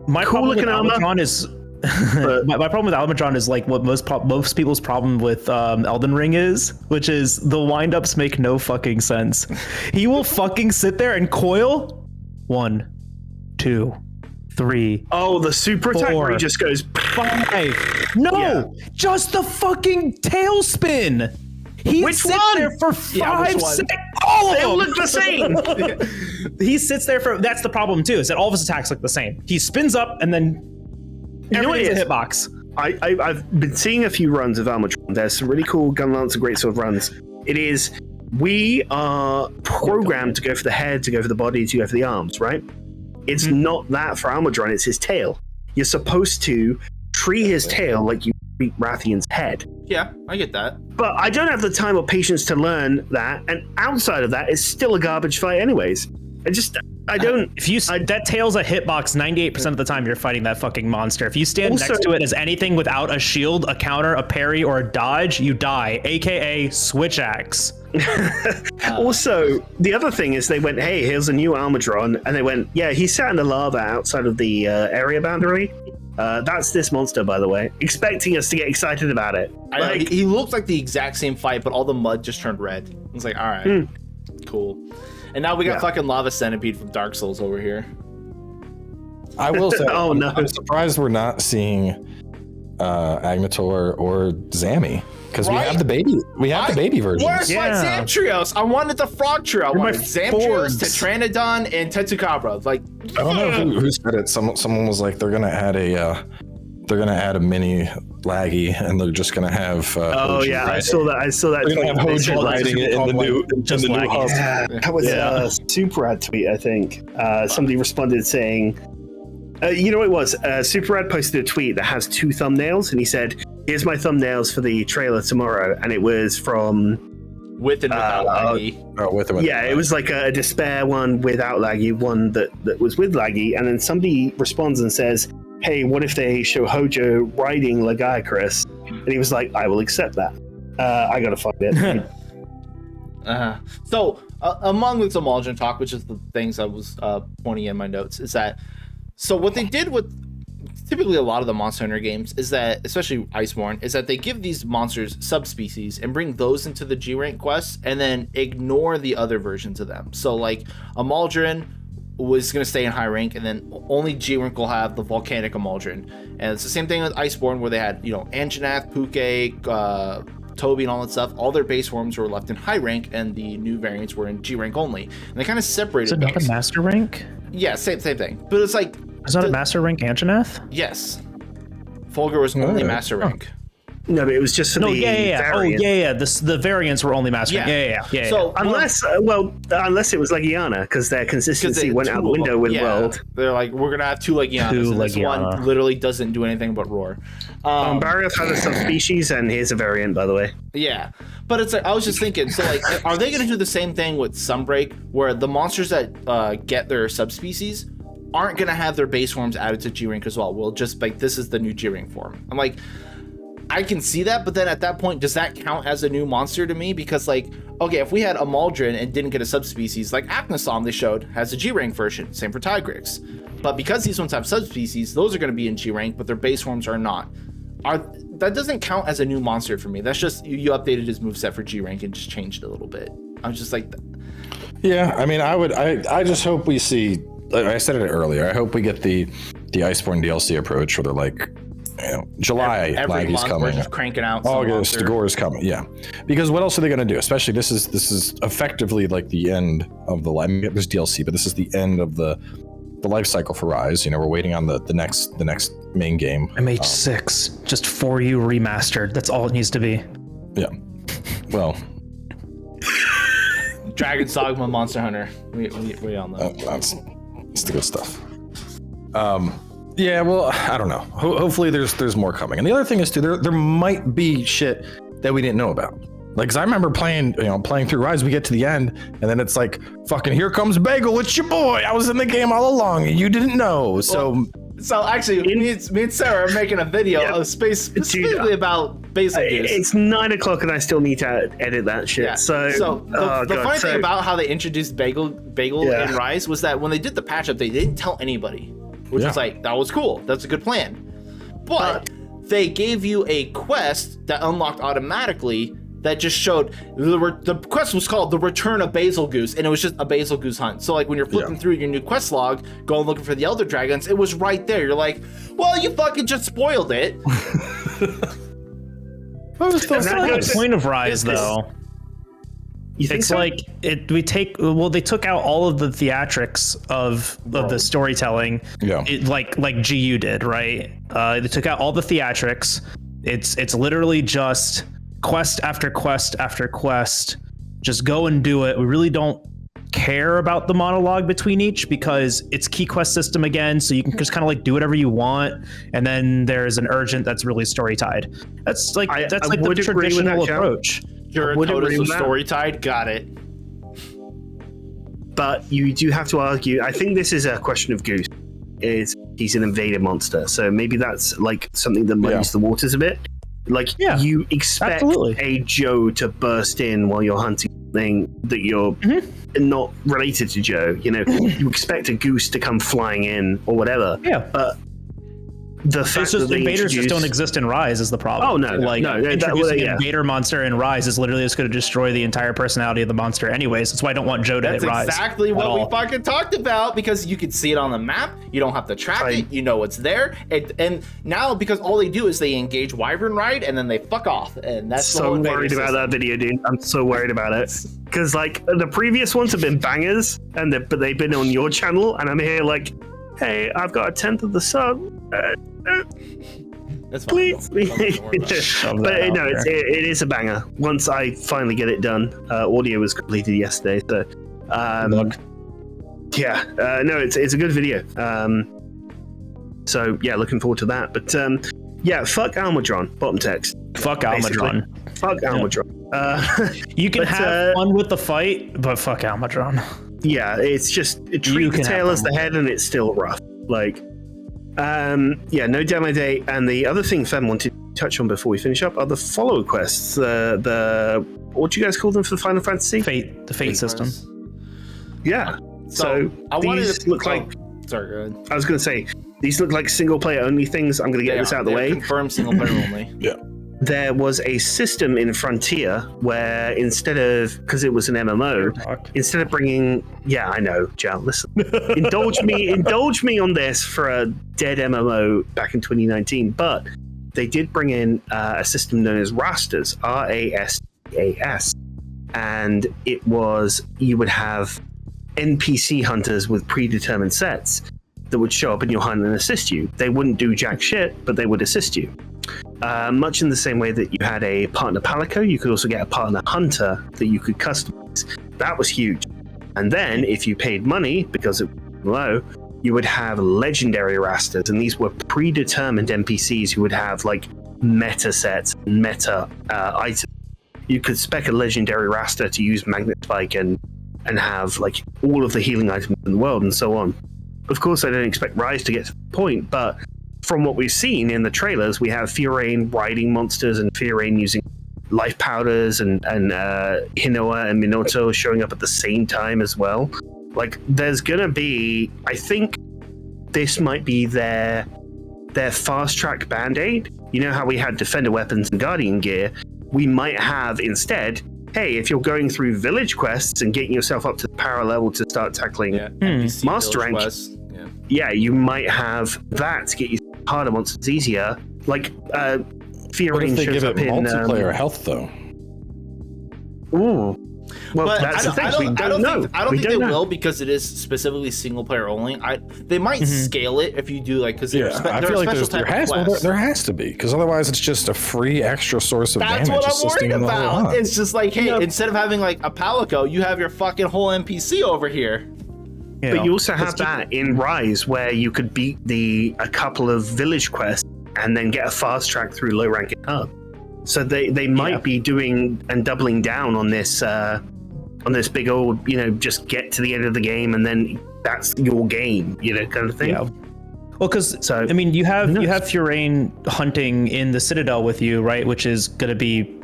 My problem with Almudron is my problem with Almudron is like what most people's problem with Elden Ring is, which is the windups make no fucking sense. He will fucking sit there and coil 1, 2, 3. Oh, the super attack where he just goes 5. No, just the fucking tailspin. He sits there for 5 seconds. All of them look the same. He sits there for. That's the problem too. Is that all of his attacks look the same? He spins up and then everything's a hitbox. I've been seeing a few runs of Almudron. There's some really cool Gun Lance and Greatsword runs. It is we are programmed to go for the head, to go for the body, to go for the arms, right? It's not that for Almudron. It's his tail. You're supposed to treat his tail like you treat Rathian's head. Yeah, I get that. But I don't have the time or patience to learn that, and outside of that, it's still a garbage fight anyways. I don't... that tail's a hitbox 98% of the time you're fighting that fucking monster. If you stand next to it as anything without a shield, a counter, a parry, or a dodge, you die, aka switch axe. Also, the other thing is they went, hey, here's a new Almudron, and they went, yeah, he sat in the lava outside of the area boundary. That's this monster, by the way, expecting us to get excited about it. He looked like the exact same fight, but all the mud just turned red. I was like, all right, cool. And now we got fucking Lava Centipede from Dark Souls over here. I will say, no. I'm surprised we're not seeing Agnator or Zammy. Because we have the baby. We have the baby version. Where's my Zamtrios? I wanted the frog trio. I wanted Zamtrios, Tetranodon, and Tetsukabra. Like, I don't know who said it. Someone was like, they're gonna add a mini Laggy, and they're just gonna have. I saw that. They're gonna have Hojo riding it in the new hub. Yeah, that was a super rad tweet. I think somebody responded saying, you know what it was? Super Rad posted a tweet that has 2 thumbnails, and he said, here's my thumbnails for the trailer tomorrow, and it was from with and without Laggy. It was like a despair one without Laggy, one that was with Laggy, and then somebody responds and says, hey, what if they show Hojo riding Lagiacrus? And he was like, I will accept that. I gotta find it. So among the Almudron talk, which is the things I was pointing in my notes, is that so what they did with typically a lot of the Monster Hunter games is that, especially Iceborne, is that they give these monsters subspecies and bring those into the G rank quests and then ignore the other versions of them. So like Almudron was going to stay in high rank, and then only G rank will have the volcanic Emaldron. And it's the same thing with Iceborne, where they had, you know, Anjanath, Puke, Toby, and all that stuff. All their base forms were left in high rank, and the new variants were in G rank only. And they kind of separated. Is it not a master rank? Yeah, same thing. But it's like, is that a master rank Anjanath? Yes, Fulgur was only master rank. No, but it was just for the variant. Oh, yeah. The variants were only master rank. Yeah. So unless it was Legiana, because their consistency went out the window with World. They're like, we're gonna have 2 Legianas, and this one literally doesn't do anything but roar. Barrios had a subspecies, and here's a variant, by the way. Yeah, but it's like, I was just thinking, so like, are they gonna do the same thing with Sunbreak, where the monsters that get their subspecies aren't gonna have their base forms added to G rank as well? We'll just like, this is the new G rank form. I'm like, I can see that, but then at that point, does that count as a new monster to me? Because like, okay, if we had Emaldron and didn't get a subspecies, like Aknasom they showed has a G rank version, same for Tigrex. But because these ones have subspecies, those are going to be in G rank, but their base forms are not. That doesn't count as a new monster for me. That's just you updated his moveset for G rank and just changed it a little bit. I was just like, yeah, I mean, I just hope we see, like I said it earlier, I hope we get the Iceborne DLC approach where they're like, you know, July, every Laggy's month coming. we're just cranking out August, Gore is coming. Yeah, because what else are they going to do? Especially this is effectively like the end of the life. I mean, there's DLC, but this is the end of the life cycle for Rise. You know, we're waiting on the next main game. MH6, just for you remastered. That's all it needs to be. Yeah. Well, Dragon's Dogma, Monster Hunter. We all know. That's the good stuff. Yeah, well, I don't know. Hopefully there's more coming. And the other thing is too, there might be shit that we didn't know about. Like, cause I remember playing through Rise, we get to the end, and then it's like, fucking here comes Bagel, it's your boy. I was in the game all along and you didn't know. So actually, me and Sarah are making a video of specifically about Basil Goose. It's 9 o'clock and I still need to edit that shit. Yeah. So the funny thing about how they introduced Bagel in Rise was that when they did the patch update, they didn't tell anybody. Which was like, that was cool. That's a good plan. But they gave you a quest that unlocked automatically that just showed, the quest was called The Return of Basil Goose, and it was just a Basil Goose hunt. So like when you're flipping through your new quest log, going looking for the Elder Dragons, it was right there. You're like, well, you fucking just spoiled it. That's not the point of Rise, though. It's so? Like they took out all of the theatrics of the storytelling. Yeah. Like GU did, right? They took out all the theatrics. It's literally just quest after quest after quest. Just go and do it. We really don't care about the monologue between each because it's key quest system again, so you can just kind of like do whatever you want. And then there's an urgent that's really story tied. That's like the traditional approach. You're a story tied. Got it. But you do have to argue. I think this is a question of Goose. He's an invader monster, so maybe that's like something that muddies the waters a bit. Like you expect a Joe to burst in while you're hunting something that you're not related to Joe. You know, you expect a Goose to come flying in or whatever. Yeah, but the fact that invaders just don't exist in Rise is the problem. Oh no, introducing an invader monster in Rise is literally just going to destroy the entire personality of the monster. Anyways, that's why I don't want Joe to hit Rise. That's exactly what we fucking talked about, because you can see it on the map. You don't have to track it. You know it's there. And now because all they do is they engage Wyvern Ride and then they fuck off. And that's so worried about that video, dude. I'm so worried about it because like the previous ones have been bangers, but they've been on your channel, and I'm here like, hey, I've got a 10th of the sub. That's fine. Please. But no, it is a banger. Once I finally get it done, audio was completed yesterday. So, it's a good video. So yeah, looking forward to that. But fuck Almudron. Bottom text. Fuck Almudron. Fuck Almudron. You can have fun with the fight, but fuck Almudron. Yeah, it's just treat the tail as the head, and it's still rough. Like. No demo day, and the other thing Fem wanted to touch on before we finish up are the follow quests. The what do you guys call them for the Final Fantasy? The fate system. Yeah. So these look like. Sorry, go ahead. I was going to say these look like single player only things. I'm going to get this out of the way. Confirmed single player only. Yeah. there was a system in Frontier where instead of, because it was an MMO, instead of bringing, yeah, I know, Jal, listen, indulge me on this for a dead MMO back in 2019, but they did bring in a system known as Rastas, RASTAS, and it was, you would have NPC hunters with predetermined sets that would show up in your hunt and assist you. They wouldn't do jack shit, but they would assist you. Much in the same way that you had a partner Palico, you could also get a partner hunter that you could customize. That was huge. And then if you paid money, because it was low, you would have legendary Rastas, and these were predetermined NPCs who would have like meta sets, meta items. You could spec a legendary Rasta to use Magnet Spike and have like all of the healing items in the world and so on. Of course, I don't expect Rise to get to the point, but from what we've seen in the trailers, we have Fiorane riding monsters and Fiorane using life powders and Hinoa and Minato showing up at the same time as well. Like, there's gonna be, I think this might be their fast track band-aid. You know how we had Defender weapons and Guardian gear? We might have instead, hey, if you're going through village quests and getting yourself up to the power level to start tackling master rank, yeah, you might have that to get you harder monsters easier. Like Fiorane shows up in multiplayer health though. Ooh. Well, but that's the thing. I don't think they will, because it is specifically single player only. They might scale it if you do, like, because I feel like there has to be, because otherwise it's just a free extra source of damage. That's what I'm worried about. It's just like, hey, instead of having like a Palico, you have your fucking whole NPC over here. But you also have that in Rise, where you could beat a couple of village quests and then get a fast track through low ranking hub. So they might be doing and doubling down on this big old, just get to the end of the game and then that's your game, kind of thing. Yeah. Well, because I mean, you have Fiorane hunting in the Citadel with you, right? Which is going to be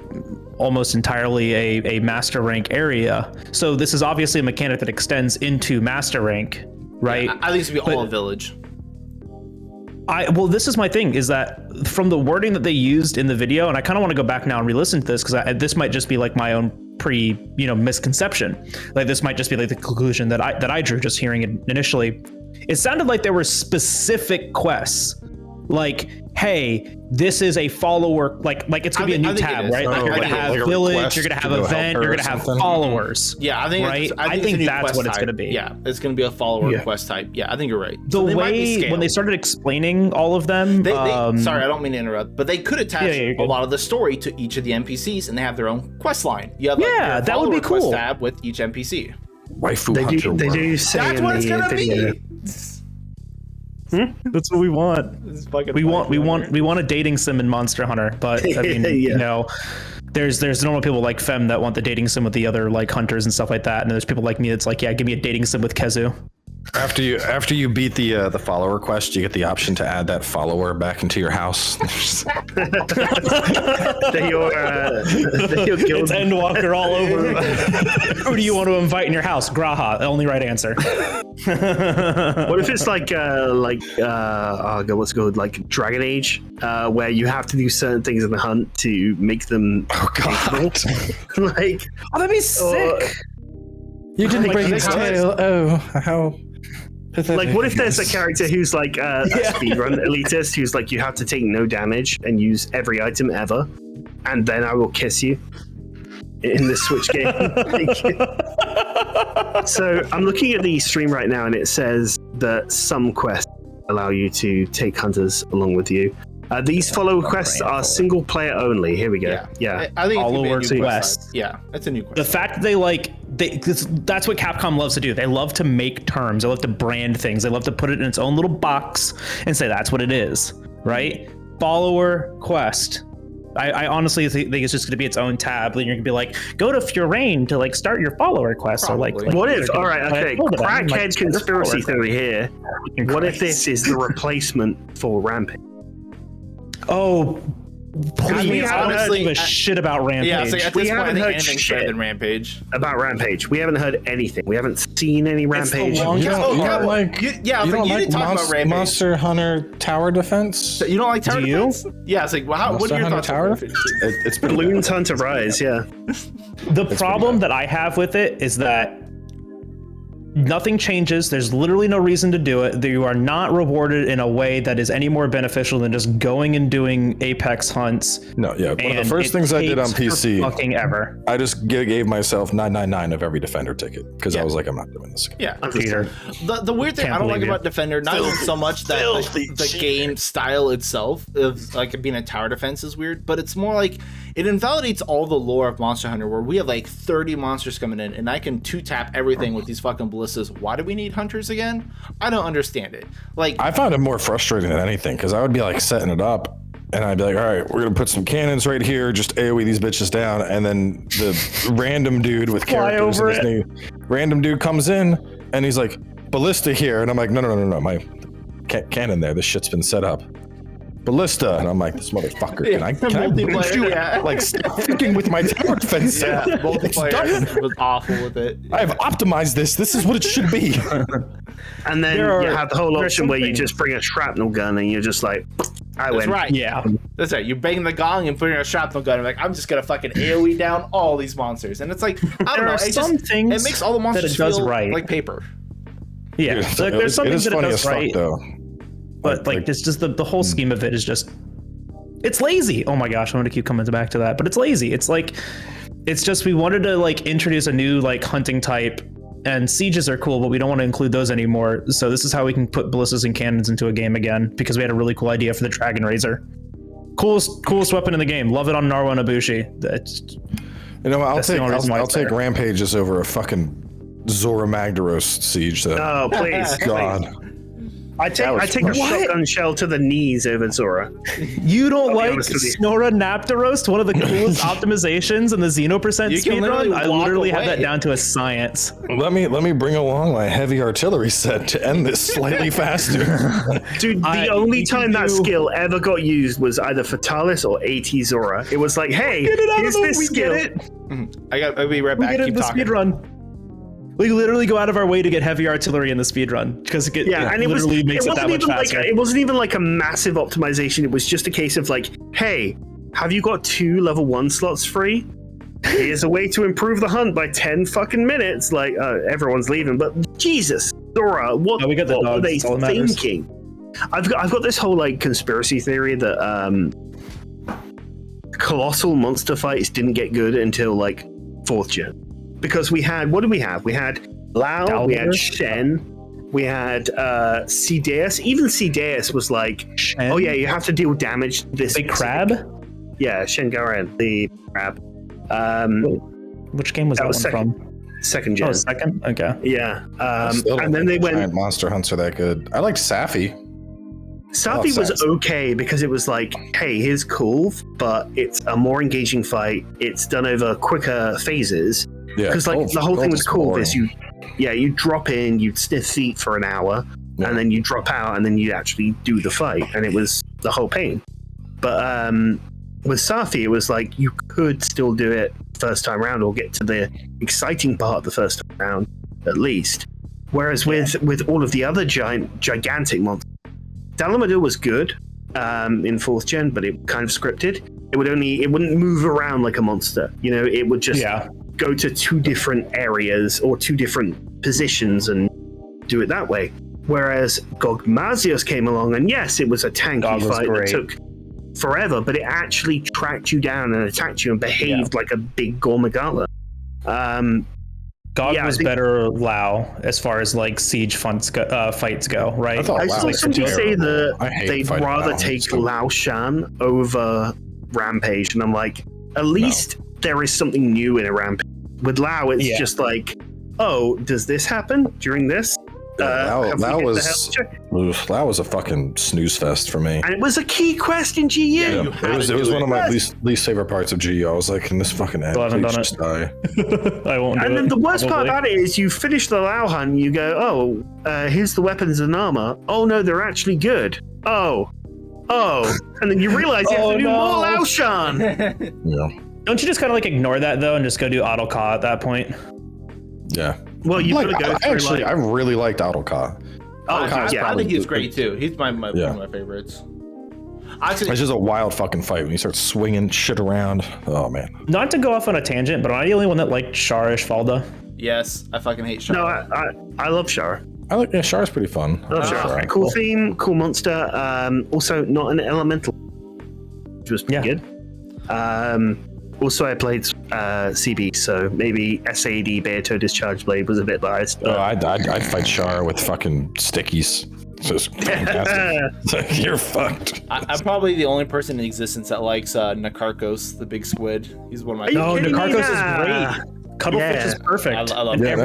almost entirely a master rank area. So this is obviously a mechanic that extends into master rank, right? Yeah, I think it's gonna be all a village. Well, this is my thing, is that from the wording that they used in the video, and I kind of want to go back now and re-listen to this, because this might just be like my own misconception. Like, this might just be like the conclusion that I drew just hearing it initially. It sounded like there were specific quests, like, hey, this is a follower, like it's gonna be a new tab, right? Like, you're gonna have village, you're gonna have event, you're gonna have followers. Yeah, I think right. I think that's what it's gonna be. Yeah, it's gonna be a follower quest type. Yeah, I think you're right. The way when they started explaining all of them, sorry, I don't mean to interrupt, but they could attach a lot of the story to each of the NPCs, and they have their own quest line. You have that would be cool. Quest tab with each NPC. Waifu Hunter. They do say that's what it's gonna be. That's what we want. We want a dating sim in Monster Hunter, but I mean, there's normal people like Fem that want the dating sim with the other like hunters and stuff like that, and there's people like me that's like, yeah, give me a dating sim with Kezu. After you beat the follower quest, you get the option to add that follower back into your house. It's Endwalker all over. Who do you want to invite in your house? Graha, the only right answer. What if it's like what's it called, like Dragon Age, where you have to do certain things in the hunt to make them like, oh, that'd be sick. You didn't break his tail. Oh, how. Like, what if there's a character who's like a speedrun elitist who's like, you have to take no damage and use every item ever, and then I will kiss you in the Switch game. So I'm looking at the stream right now, and it says that some quests allow you to take hunters along with you. These follow quests are single player only. Here we go. Yeah. I think all over quest. Yeah, that's a new quest. The fact that that's what Capcom loves to do. They love to make terms. They love to brand things. They love to put it in its own little box and say that's what it is, right? Follower quest. I honestly think it's just going to be its own tab. Then you're going to be like, go to Fiorane to like start your follower quest. Or like what if? All right, okay. Crackhead conspiracy theory here. What if this is the replacement for Rampage? Oh, Please, I don't give a honestly, shit about Rampage. Yeah, so at We this point, I haven't think heard anything's shit. better than Rampage. About Rampage, we haven't heard anything. We haven't seen any Rampage. You don't like talk about Rampage. Monster Hunter Tower Defense? You don't like Tower Do you? Defense? Yeah, it's like, well, what are your thoughts on Rampage? It's been Balloons Hunter Rise, yeah. The problem that I have with it is that nothing changes. There's literally no reason to do it. You are not rewarded in a way that is any more beneficial than just going and doing Apex hunts. No, yeah. One of the And first it things I did on takes PC, fucking ever. I just gave myself 999 of every Defender ticket because I was like, I'm not doing this again. Yeah. Peter. The weird thing Can't I don't like believe you. about Defender, not even so much that the game style itself of like being a tower defense is weird, but it's more like it invalidates all the lore of Monster Hunter where we have like 30 monsters coming in and I can 2-tap everything with these fucking ballistas. Why do we need hunters again? I don't understand it. Like, I found it more frustrating than anything because I would be like setting it up and I'd be like, all right, we're gonna put some cannons right here, just AoE these bitches down, and then the random dude with characters in his name, random dude comes in and he's like, ballista here, and I'm like, no, my cannon there, this shit's been set up. Ballista, and I'm like, this motherfucker. Can I multiplayer, you? yeah. Like, stop fucking with my tower defense. yeah, multiplayer was awful with it. I have optimized this. This is what it should be. And then you have the whole option where you just bring a shrapnel gun and you're just like, I That's win. right. Yeah. That's right. You bang the gong and put in a shrapnel gun. I'm like, I'm just gonna fucking AoE down all these monsters, and it's like, I don't know. It makes all the monsters it does feel right. like paper. Yeah. Dude, Like, there's some it things is that it funny does as fuck, right. though. But like it's just the whole scheme of it is just, it's lazy. Oh my gosh, I'm gonna keep coming back to that. But it's lazy. It's like, it's just, we wanted to like introduce a new like hunting type, and sieges are cool, but we don't want to include those anymore. So this is how we can put ballistas and cannons into a game again, because we had a really cool idea for the Dragon Razor. Coolest weapon in the game. Love it on Narwa and Ibushi. That's, You know, I'll That's the only reason why take it's there. Rampages over a fucking Zora Magdaros siege. Though. Oh, please. God. I take a shotgun shell to the knees over Zora. you don't like honest with you. Snora Napterost, one of the coolest optimizations in the Xeno percent You can speedrun? literally I walk literally have away. that down to a science. Let me bring along my heavy artillery set to end this slightly faster. Dude, the only time that skill ever got used was either Fatalis or AT Zora. It was like, hey, here's this skill. I'll be right We back. get it Keep in the talking. speedrun. We literally go out of our way to get heavy artillery in the speedrun because it And it literally makes it that much even faster. it wasn't even like a massive optimization. It was just a case of like, hey, have you got 2 level 1 slots free? Here's a way to improve the hunt by 10 fucking minutes. Like, everyone's leaving, but Jesus, Zora, what, we got the what were dogs, they that's all that matters. thinking? I've got this whole like conspiracy theory that colossal monster fights didn't get good until like 4th gen. Because we had, what did we have? We had Lao, we had Shen, we had Ceregios. Even Ceregios was like, Shen? oh yeah, you have to deal damage to this. Big crab? Yeah, Shen Garen, the crab. Which game was that one second. from? 2nd gen. Oh, second? Okay. Yeah. Still don't And then they think went. giant monster hunts are that good. I liked Safi. Safi was okay because it was like, hey, here's cool, but it's a more engaging fight. It's done over quicker phases. Yeah, Because like the whole thing was cool boring. is you drop in, you'd sniff feet for an hour, and then you drop out, and then you actually do the fight, and it was the whole pain. But with Safi, it was like you could still do it first time round or get to the exciting part the first time round at least. Whereas with all of the other gigantic monsters, Dalamadil was good in 4th gen, but it kind of scripted. It wouldn't move around like a monster. You know, it would just go to 2 different areas or 2 different positions and do it that way. Whereas Gogmazios came along, and yes, it was a tanky fight that took forever, but it actually tracked you down and attacked you and behaved like a big Gormagala. God was better Lao as far as like siege fights go, right? I saw somebody say that they'd rather Lao. take Lao Shan over Rampage, and I'm like, at least there is something new in a Rampage. With Lao, it's just like, oh, does this happen during this? Lao was a fucking snooze fest for me. And it was a key quest in GU. Yeah, it was one of my least favorite parts of GU. I was like, can this fucking end? Still haven't done Please it. just die. I won't do it. And then the worst part probably. about it is you finish the Lao hunt, you go, oh, here's the weapons and armor. Oh no, they're actually good. Oh, and then you realize you have to do more Laoshan. Yeah. Don't you just kind of like ignore that though and just go do auto Ka at that point? Yeah. Well, you like, gotta go through I really liked Auto Ka. I think he's great too. He's one of my favorites. Actually, it's just a wild fucking fight when you start swinging shit around. Oh man. Not to go off on a tangent, but am I the only one that liked Char Ishvalda? Yes, I fucking hate Char. No, I love Char. Char's pretty fun. I love Char. Cool theme, cool monster. Also not an elemental, which was pretty good. Also, I played CB, so maybe SAD Beato Discharge Blade was a bit biased. Oh, I'd fight Char with fucking stickies. So it's fantastic. You're fucked. I'm probably the only person in existence that likes Nakarkos, the big squid. He's one of my. No, Nakarkos is great. Cuttlefish is perfect. I love him.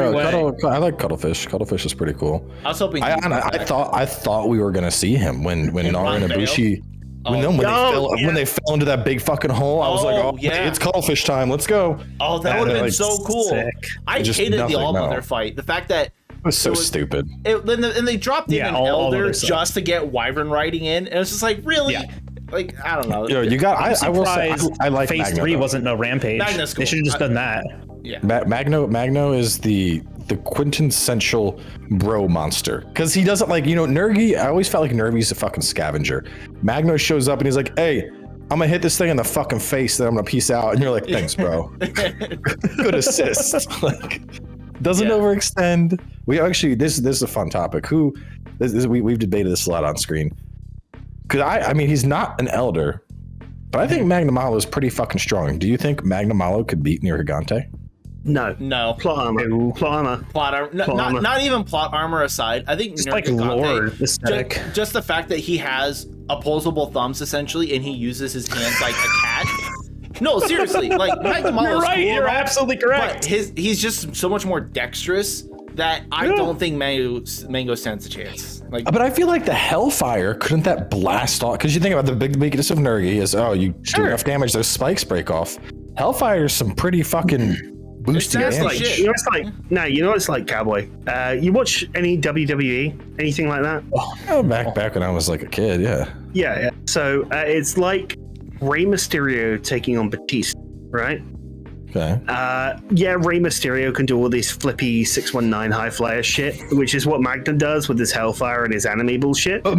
I like Cuttlefish. Cuttlefish is pretty cool. I was hoping. I thought we were gonna see him when Nara and Ibushi. When they fell into that big fucking hole, I was like, hey, it's cuttlefish time. Let's go. Oh, that would have been so cool. Sick. I hated the All-Mother fight. The fact that it was so stupid. And they dropped in an Elder just to get Wyvern riding in. And it was just like, really? Yeah. Like, I don't know. You got. I will say, I like Phase Magno, 3 though. wasn't no Rampage. Magno's cool. They should have just done that. Yeah. Magno is the quintessential bro monster, because he doesn't like, Nergi. I always felt like Nergi's a fucking scavenger. Magno shows up and he's like, hey, I'm gonna hit this thing in the fucking face, then I'm gonna peace out, and you're like, thanks, bro. Good assist. Like, doesn't overextend. We actually, this is a fun topic. We've debated this a lot on screen, because I mean he's not an elder, but I think Magnamalo is pretty fucking strong. Do you think Magnamalo could beat Nergigante? No. Plot armor. Not even plot armor aside. I think just like lore aesthetic. Just the fact that he has opposable thumbs essentially, and he uses his hands like a cat. No, seriously. Like Magnamalo. You're right. Cool, you're absolutely correct. But he's just so much more dexterous that I don't think Mango stands a chance. Like, but I feel like the Hellfire, couldn't that blast off? Because you think about the big weakness of Nergi is, you do enough damage, those spikes break off. Hellfire is some pretty fucking boosty damage. You know what it's like, Cowboy. You watch any WWE, anything like that? Oh, back when I was like a kid, yeah. Yeah. So it's like Rey Mysterio taking on Batista, right? Okay. Rey Mysterio can do all this flippy 619 high flyer shit, which is what Magna does with his Hellfire and his anime bullshit. But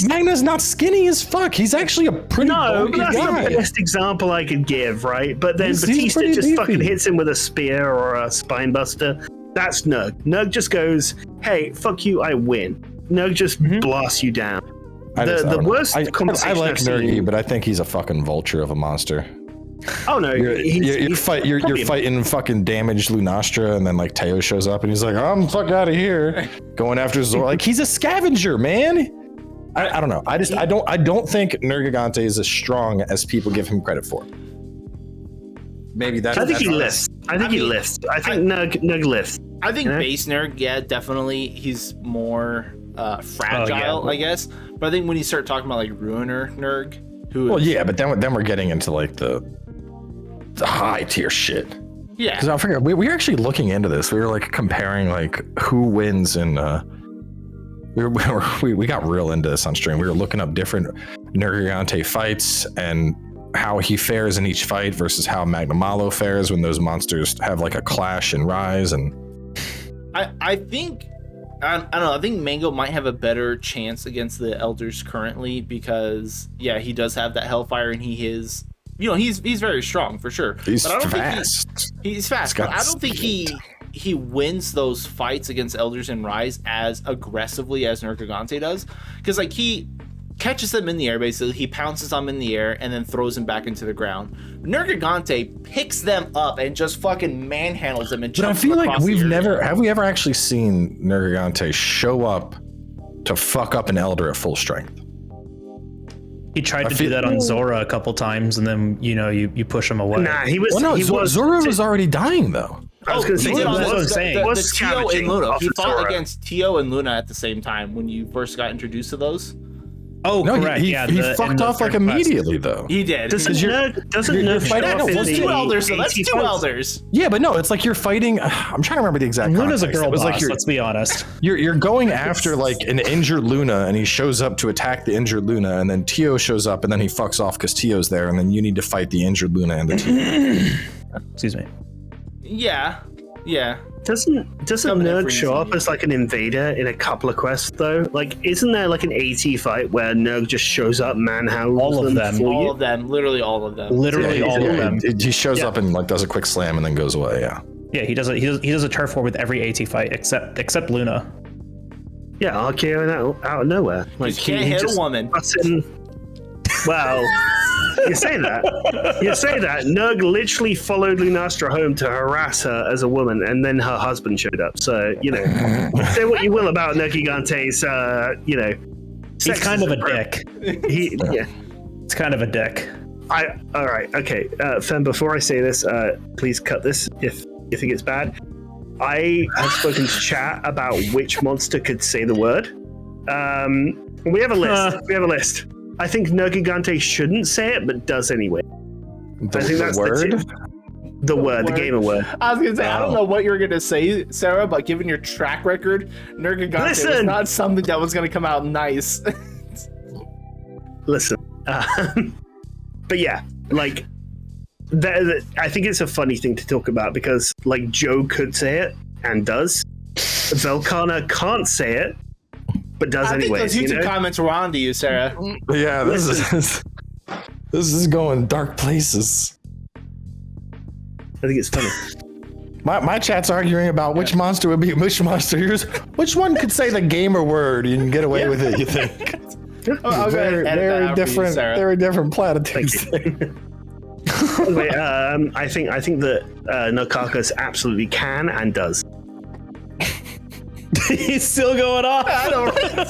Magna's not skinny as fuck. He's actually a pretty bulky that's guy. the best example I could give, right? But then Batista just fucking hits him with a spear or a spine buster. That's Nerg. Nerg just goes, hey, fuck you, I win. Nerg just blasts you down. The worst conversation I like I've seen. Nergi, but I think he's a fucking vulture of a monster. Oh no, you're fighting fucking damaged Lunastra, and then like Teo shows up and he's like, I'm fuck out of here, going after Zora. Like, he's a scavenger, man. I don't know. I don't think Nergigante is as strong as people give him credit for. Maybe that's. I think he lifts. I think Nerg lifts. I think base Nerg, definitely he's more fragile, I guess. But I think when you start talking about like Ruiner Nerg, but then we're getting into like the high tier shit. Yeah, because I forget we were actually looking into this. We were like comparing like who wins, and we got real into this on stream. We were looking up different Nergigante fights and how he fares in each fight versus how Magnamalo fares when those monsters have like a clash and rise. And I think. I don't know. I think Mango might have a better chance against the Elders currently because, he does have that Hellfire, and he is, he's very strong for sure. He's fast. He's fast, but I don't think he wins those fights against Elders and Rise as aggressively as Nergigante does, because like he catches them in the air, basically. He pounces them in the air and then throws them back into the ground. Nergigante picks them up and just fucking manhandles them and jumps them across the area. Have we ever actually seen Nergigante show up to fuck up an Elder at full strength? He tried to do that on Zora a couple times, and then you push him away. Nah, Zora was already dying though. I was going to say, that's what I'm saying. The Tio and Luna. He fought against Tio and Luna at the same time when you first got introduced to those. Oh, No, correct. he fucked off like immediately though. He did. Doesn't Nerg fighting- show off no, in That's the two elders. So 80 that's two fights? elders. Yeah, but no, it's like you're fighting. I'm trying to remember the exact. Luna's a context. girl It was boss, like you're let's be honest. you're going after like an injured Luna, and he shows up to attack the injured Luna, and then Tio shows up, and then he fucks off because Tio's there, and then you need to fight the injured Luna and the Tio. Excuse me. Yeah. Doesn't Coming in Nerg for show easy. up as like an invader in a couple of quests though? Like, isn't there like an AT fight where Nerg just shows up, manhandles All of them. for All you? of them. Literally all of them. Literally all of them. He shows up and like does a quick slam and then goes away. Yeah. Yeah, he does a turf war with every AT fight except Luna. Yeah, RKO out of nowhere. Like You can't hit a just woman. busts in- Well, you say that. Nerg literally followed Lunastra home to harass her as a woman, and then her husband showed up. So, say what you will about Nergigante's, He's kind of a dick. Yeah. It's kind of a dick. All right, okay. Fem, before I say this, please cut this if you think it's bad. I have spoken to chat about which monster could say the word. We have a list. I think Nergigante shouldn't say it, but does anyway. I think that's word. The word, the gamer word. I was gonna say, I don't know what you were gonna say, Sarah, but given your track record, Nergigante was Listen. not something that was gonna come out nice. Listen, but yeah, like, I think it's a funny thing to talk about because, like, Joe could say it and does. Velkana can't say it, but does I anyway. think those YouTube comments were on to you, Sarah. Yeah, this is going dark places. I think it's funny. My chat's arguing about which monster would be which monster. Which one could say the gamer word and get away with it? You think? I'll go ahead and edit that out for you, different, Sarah. very different platitudes. Anyway, I think that Nokakas absolutely can and does. He's still going off. I know, right?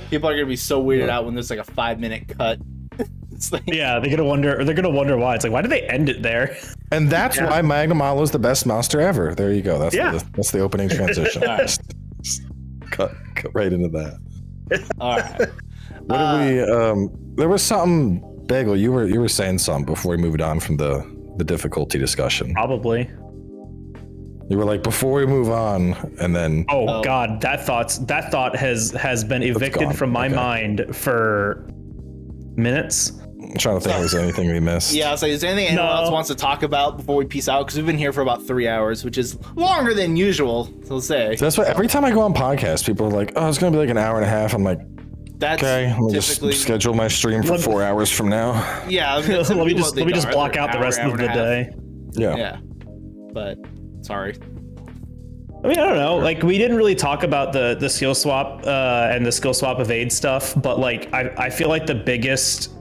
People are gonna be so weirded out when there's like a 5-minute cut. It's like, Yeah, they're gonna wonder why. It's like, why did they end it there? And that's why Magnamalo is the best monster ever. There you go. That's that's the opening transition. All right. Just cut right into that. all right. What did we? There was something. Bagel, you were saying something before we moved on from the difficulty discussion. Probably. You were like, before we move on, and then Oh God, that thought has been evicted gone. from my Okay. mind for minutes. I'm trying to think if there's anything we missed. Yeah, I was like, is there anything anyone else wants to talk about before we peace out? Because we've been here for about 3 hours, which is longer than usual, I'll say. That's what every time I go on podcasts, people are like, "Oh, it's gonna be like an hour and a half." I'm like, That's "Okay, I'll typically just schedule my stream for 4 hours from now." yeah. let me just block out the rest of the day. Yeah. Yeah, but sorry. I mean, I don't know. Like, we didn't really talk about the skill swap and the skill swap evade stuff, but like, I feel like the biggest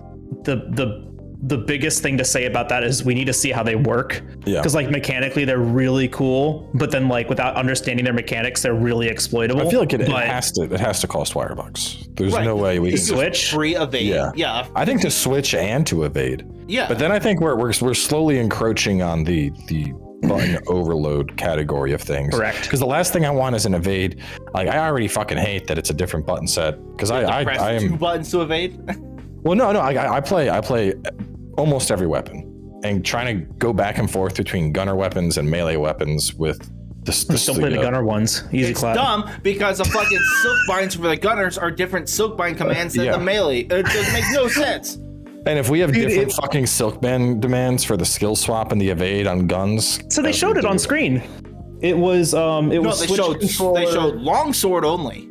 thing to say about that is we need to see how they work. Yeah. Because like mechanically they're really cool, but then like without understanding their mechanics, they're really exploitable. I feel like it has to cost Wirebucks. There's Right. no way we can Switch. Free evade. Yeah. Yeah. I think to switch and to evade. Yeah. But then I think we're slowly encroaching on the button overload category of things. Correct. Because the last thing I want is an evade. Like, I already fucking hate that it's a different button set. Because I press am 2 buttons to evade. well, no, I play almost every weapon, and trying to go back and forth between gunner weapons and melee weapons with this. Don't play the gunner ones. Easy It's clap. dumb because the fucking silk binds for the gunners are different silk bind commands than yeah. the melee. It just makes no sense. And if we have different fucking silk band demands for the skill swap and the evade on guns, So they showed it on screen. It was No, was they switch showed controller. longsword only.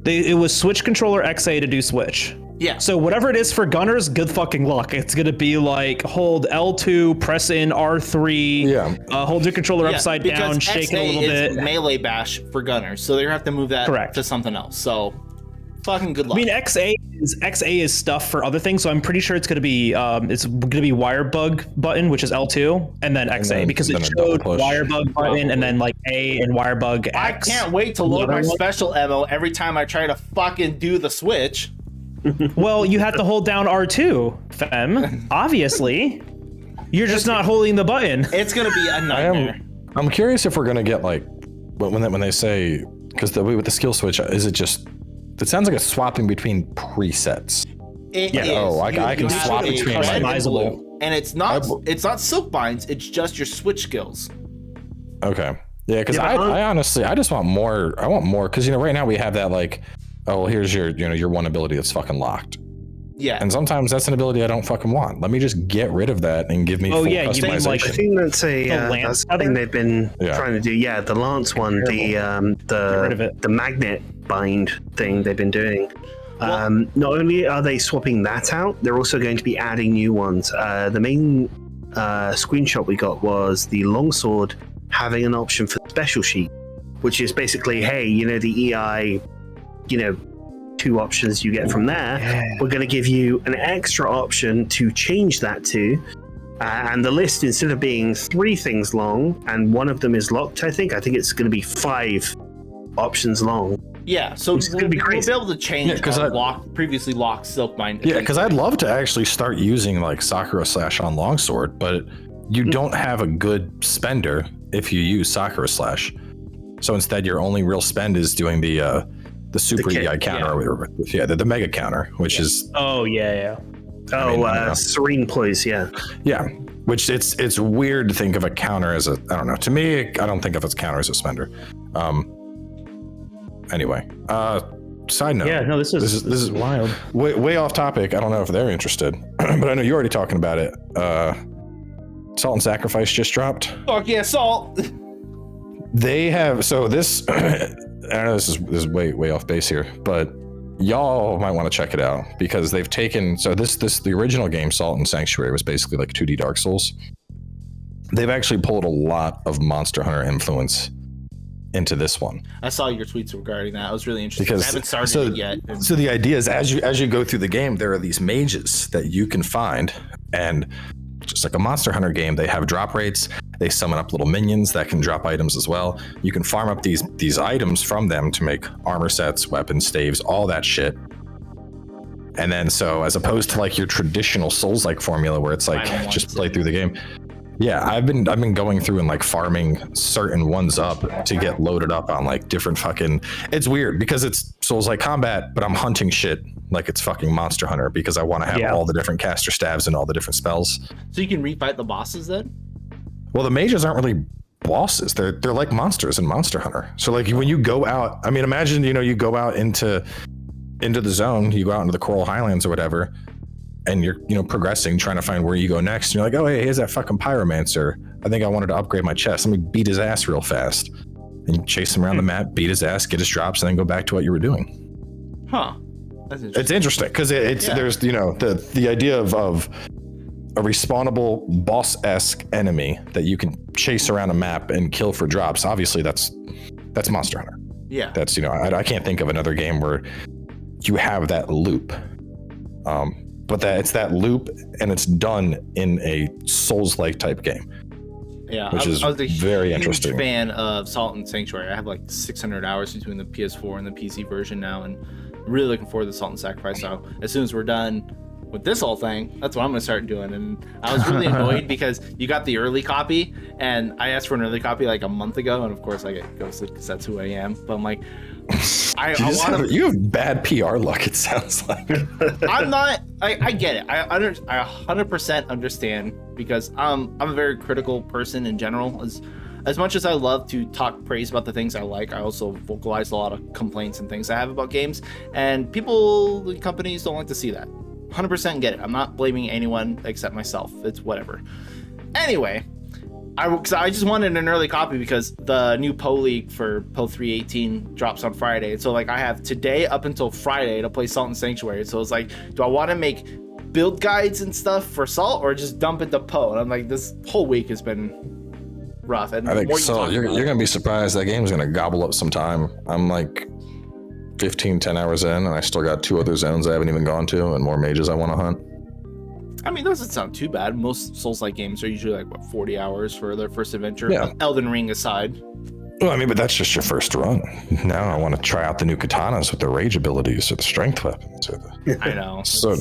It was switch controller XA to do switch. Yeah. So whatever it is for gunners, good fucking luck. It's gonna be like hold L2, press in R3, hold your controller upside down, because shake it a XA little is bit. melee bash for gunners, so they have to move that Correct. to something else. So, fucking good luck. I mean, XA is stuff for other things, so I'm pretty sure it's gonna be wire bug button, which is L2, and then XA then- because then it a double showed push. wire bug button and then like A and wire bug I X. can't wait to load my Another one? special ammo every time I try to fucking do the switch. Well, you have to hold down R2, Fem. Obviously, you're just not holding the button. It's gonna be a nightmare. I'm curious if we're gonna get like when they say, because with the skill switch, is it just It sounds like a swapping between presets. It is. I can swap between customizable. And it's not silk binds, it's just your switch skills. Okay. Yeah, because I honestly I just want more. I want more because right now we have that like, oh, here's your your one ability that's fucking locked. Yeah. And sometimes that's an ability I don't fucking want. Let me just get rid of that and give me full customization. You mean like, I think that's something they've been trying to do. Yeah, the Lance one, the magnet bind thing they've been doing. Not only are they swapping that out, they're also going to be adding new ones. The main screenshot we got was the longsword having an option for special sheet, which is basically, hey, the EI, 2 options you get from there. We're going to give you an extra option to change that to. And the list, instead of being 3 things long, and one of them is locked, I think it's going to be 5 options long. Yeah, so we'll be able to change previously locked silk bind. Yeah, because I'd love to actually start using like Sakura Slash on longsword, but you don't have a good spender if you use Sakura Slash. So instead, your only real spend is doing the super EI counter, the mega counter, which is Serene Poise, yeah. Which it's weird to think of a counter as I don't know. To me, I don't think of its counter as a spender. Anyway, side note. Yeah, no, this is wild. Way off topic. I don't know if they're interested, but I know you're already talking about it. Salt and Sacrifice just dropped. Fuck yeah, Salt. They have this. I know this is way off base here, but y'all might want to check it out because they've taken the original game Salt and Sanctuary was basically like 2D Dark Souls. They've actually pulled a lot of Monster Hunter influence into this one. I saw your tweets regarding that. I was really interested because I haven't started it yet. So the idea is as you go through the game, there are these mages that you can find, and just like a Monster Hunter game, they have drop rates. They summon up little minions that can drop items as well. You can farm up these items from them to make armor sets, weapons, staves, all that shit. And then so as opposed to like your traditional Souls-like formula where it's like just play through the game. Yeah, I've been going through and like farming certain ones up to get loaded up on like different fucking. It's weird because it's Souls-like combat, but I'm hunting shit like it's fucking Monster Hunter because I want to have all the different caster stabs and all the different spells. So you can refight the bosses then? Well, the mages aren't really bosses. They're like monsters in Monster Hunter. So like when you go out, I mean, imagine you go out into the zone, you go out into the Coral Highlands or whatever. And you're, progressing, trying to find where you go next. And you're like, oh, hey, here's that fucking pyromancer. I think I wanted to upgrade my chest. Let me beat his ass real fast. And you chase him around the map, beat his ass, get his drops, and then go back to what you were doing. Huh. That's interesting. It's interesting because there's, the idea of a respawnable boss-esque enemy that you can chase around a map and kill for drops. Obviously, that's Monster Hunter. Yeah. That's, I can't think of another game where you have that loop. But it's that loop and it's done in a Souls-like type game. Yeah, which is very interesting. I'm a huge fan of Salt and Sanctuary. I have like 600 hours between the PS4 and the PC version now, and I'm really looking forward to Salt and Sacrifice. So as soon as we're done with this whole thing, that's what I'm gonna start doing. And I was really annoyed because you got the early copy, and I asked for an early copy like a month ago, and of course I get ghosted because that's who I am. But I'm like, you have bad PR luck, it sounds like. I'm not. I get it. I 100% understand because I'm a very critical person in general. As much as I love to talk praise about the things I like, I also vocalize a lot of complaints and things I have about games, and companies don't like to see that. 100% get it. I'm not blaming anyone except myself. It's whatever. Anyway, I just wanted an early copy because the new PO League for PO 318 drops on Friday. So like I have today up until Friday to play Salt and Sanctuary. So it's like, do I want to make build guides and stuff for Salt or just dump into PO? And I'm like, this whole week has been rough. And I think so. You're gonna be surprised that game's gonna gobble up some time. I'm like 10 hours in, and I still got 2 other zones I haven't even gone to, and more mages I want to hunt. I mean, that doesn't sound too bad. Most Souls-like games are usually like 40 hours for their first adventure. Yeah. Elden Ring aside. Well, I mean, but that's just your first run. Now I want to try out the new katanas with the rage abilities or the strength weapons. I know. So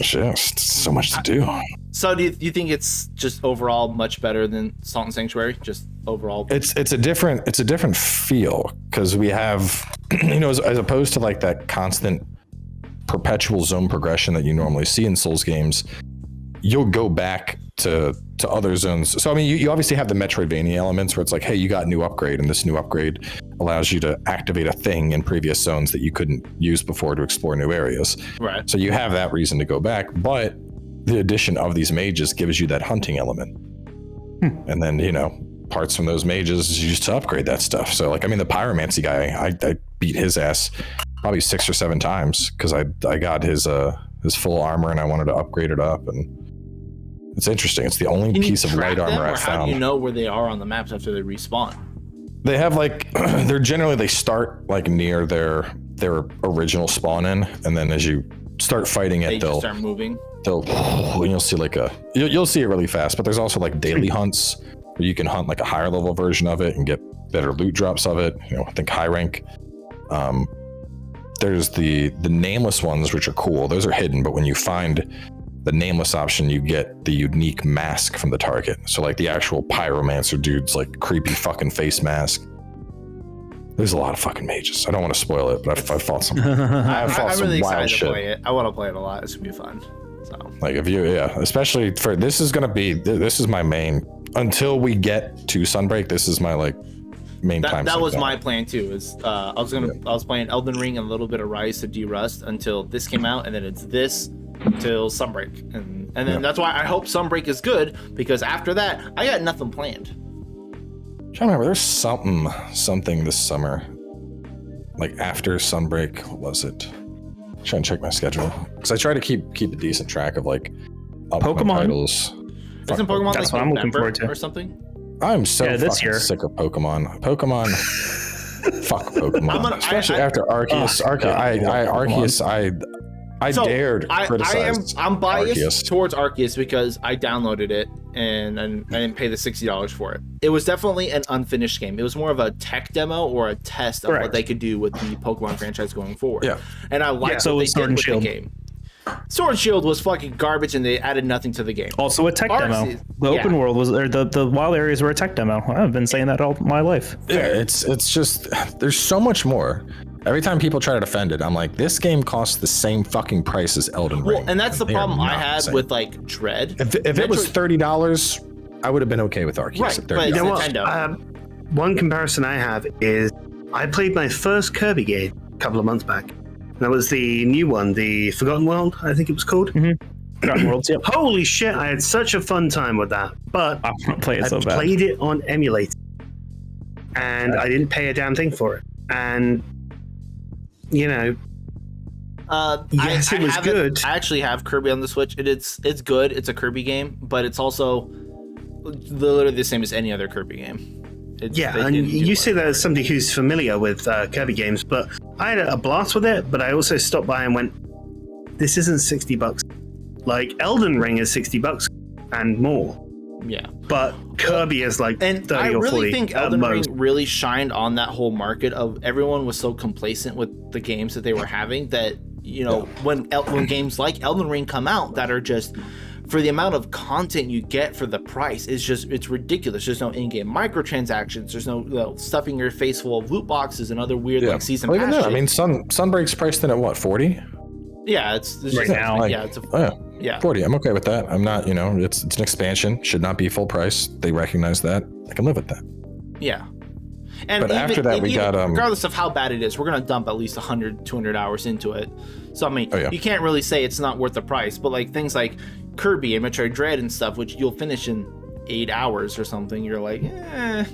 much to do. So do you think it's just overall much better than Salt and Sanctuary? Just overall? It's a different feel because we have, as opposed to like that constant perpetual zone progression that you normally see in Souls games, you'll go back to other zones. So I mean, you obviously have the Metroidvania elements where it's like, hey, you got a new upgrade, and this new upgrade allows you to activate a thing in previous zones that you couldn't use before to explore new areas. Right. So you have that reason to go back, but the addition of these mages gives you that hunting element. And then, you know, parts from those mages is used to upgrade that stuff. So like, I mean, the pyromancy guy, I beat his ass probably 6 or 7 times because I got his full armor and I wanted to upgrade it up, and it's interesting. It's the only piece of light armor I found. How do you know where they are on the maps after they respawn? They have like they start like near their original spawn in, and then as you start fighting it, they'll start moving. And you'll see like you'll see it really fast. But there's also like daily hunts where you can hunt like a higher level version of it and get better loot drops of it. You know, I think high rank. There's the nameless ones, which are cool. Those are hidden, but when you find the nameless option, you get the unique mask from the target. So like the actual pyromancer dude's like creepy fucking face mask. There's a lot of fucking mages. I don't want to spoil it, but I've fought some. I've fought some really wild excited shit. To play it. I want to play it a lot. It's gonna be fun. So like if you, especially for this is my main until we get to Sunbreak. This is my like main time. That was my plan too. Is I was playing Elden Ring and a little bit of Rise to de-rust until this came out, and then it's this till Sunbreak, and then that's why I hope Sunbreak is good, because after that I got nothing planned. I'm trying to remember, there's something this summer, like after Sunbreak. What was it? I'm trying to check my schedule because I try to keep a decent track of like Pokemon titles. Isn't Pokemon that's like what I'm looking forward November to or something? I'm so this fucking year. sick of Pokemon. Fuck Pokemon. Especially after Arceus. I dared criticize. I'm biased Arceus. towards Arceus because I downloaded it and I didn't pay the $60 for it. It was definitely an unfinished game. It was more of a tech demo or a test of what they could do with the Pokemon franchise going forward. Yeah. And I liked what they did with the game. Sword and Shield was fucking garbage, and they added nothing to the game. Also a tech demo. The open world was, or the wild areas were a tech demo. I've been saying that all my life. Yeah, it's just there's so much more. Every time people try to defend it, I'm like, this game costs the same fucking price as Elden Ring. Well, and that's the problem I had with like Dread. If it was $30, I would have been okay with Arceus at $30. But You know Nintendo. what? One comparison I have is I played my first Kirby game a couple of months back. That was the new one, the Forgotten World, I think it was called. Forgotten Worlds, yep. Holy shit, I had such a fun time with that. But I want to play it so bad. Played it on emulator, and I didn't pay a damn thing for it. And, you know, yes, it was good. I actually have Kirby on the Switch. It's good. It's a Kirby game, but it's also literally the same as any other Kirby game. And you say that as somebody who's familiar with Kirby games, but I had a blast with it, but I also stopped by and went, this isn't $60. Like, Elden Ring is $60 and more. Yeah. But Kirby is like 30 or 40. I really think Elden Ring really shined on that whole market of everyone was so complacent with the games that they were having that, you know, when games like Elden Ring come out that are just, for the amount of content you get for the price, it's ridiculous. There's no in-game microtransactions. There's no stuffing your face full of loot boxes and other weird like season pass shit. I mean, Sunbreak's priced in at what, 40? Yeah, it's right now. Like, yeah, 40. I'm okay with that. I'm not, you know, it's an expansion. Should not be full price. They recognize that. I can live with that. Yeah. And but after that, we got regardless of how bad it is, we're gonna dump at least 100, 200 hours into it. So I mean, you can't really say it's not worth the price. But like things like Kirby and Metroid Dread and stuff, which you'll finish in 8 hours or something, you're like, eh.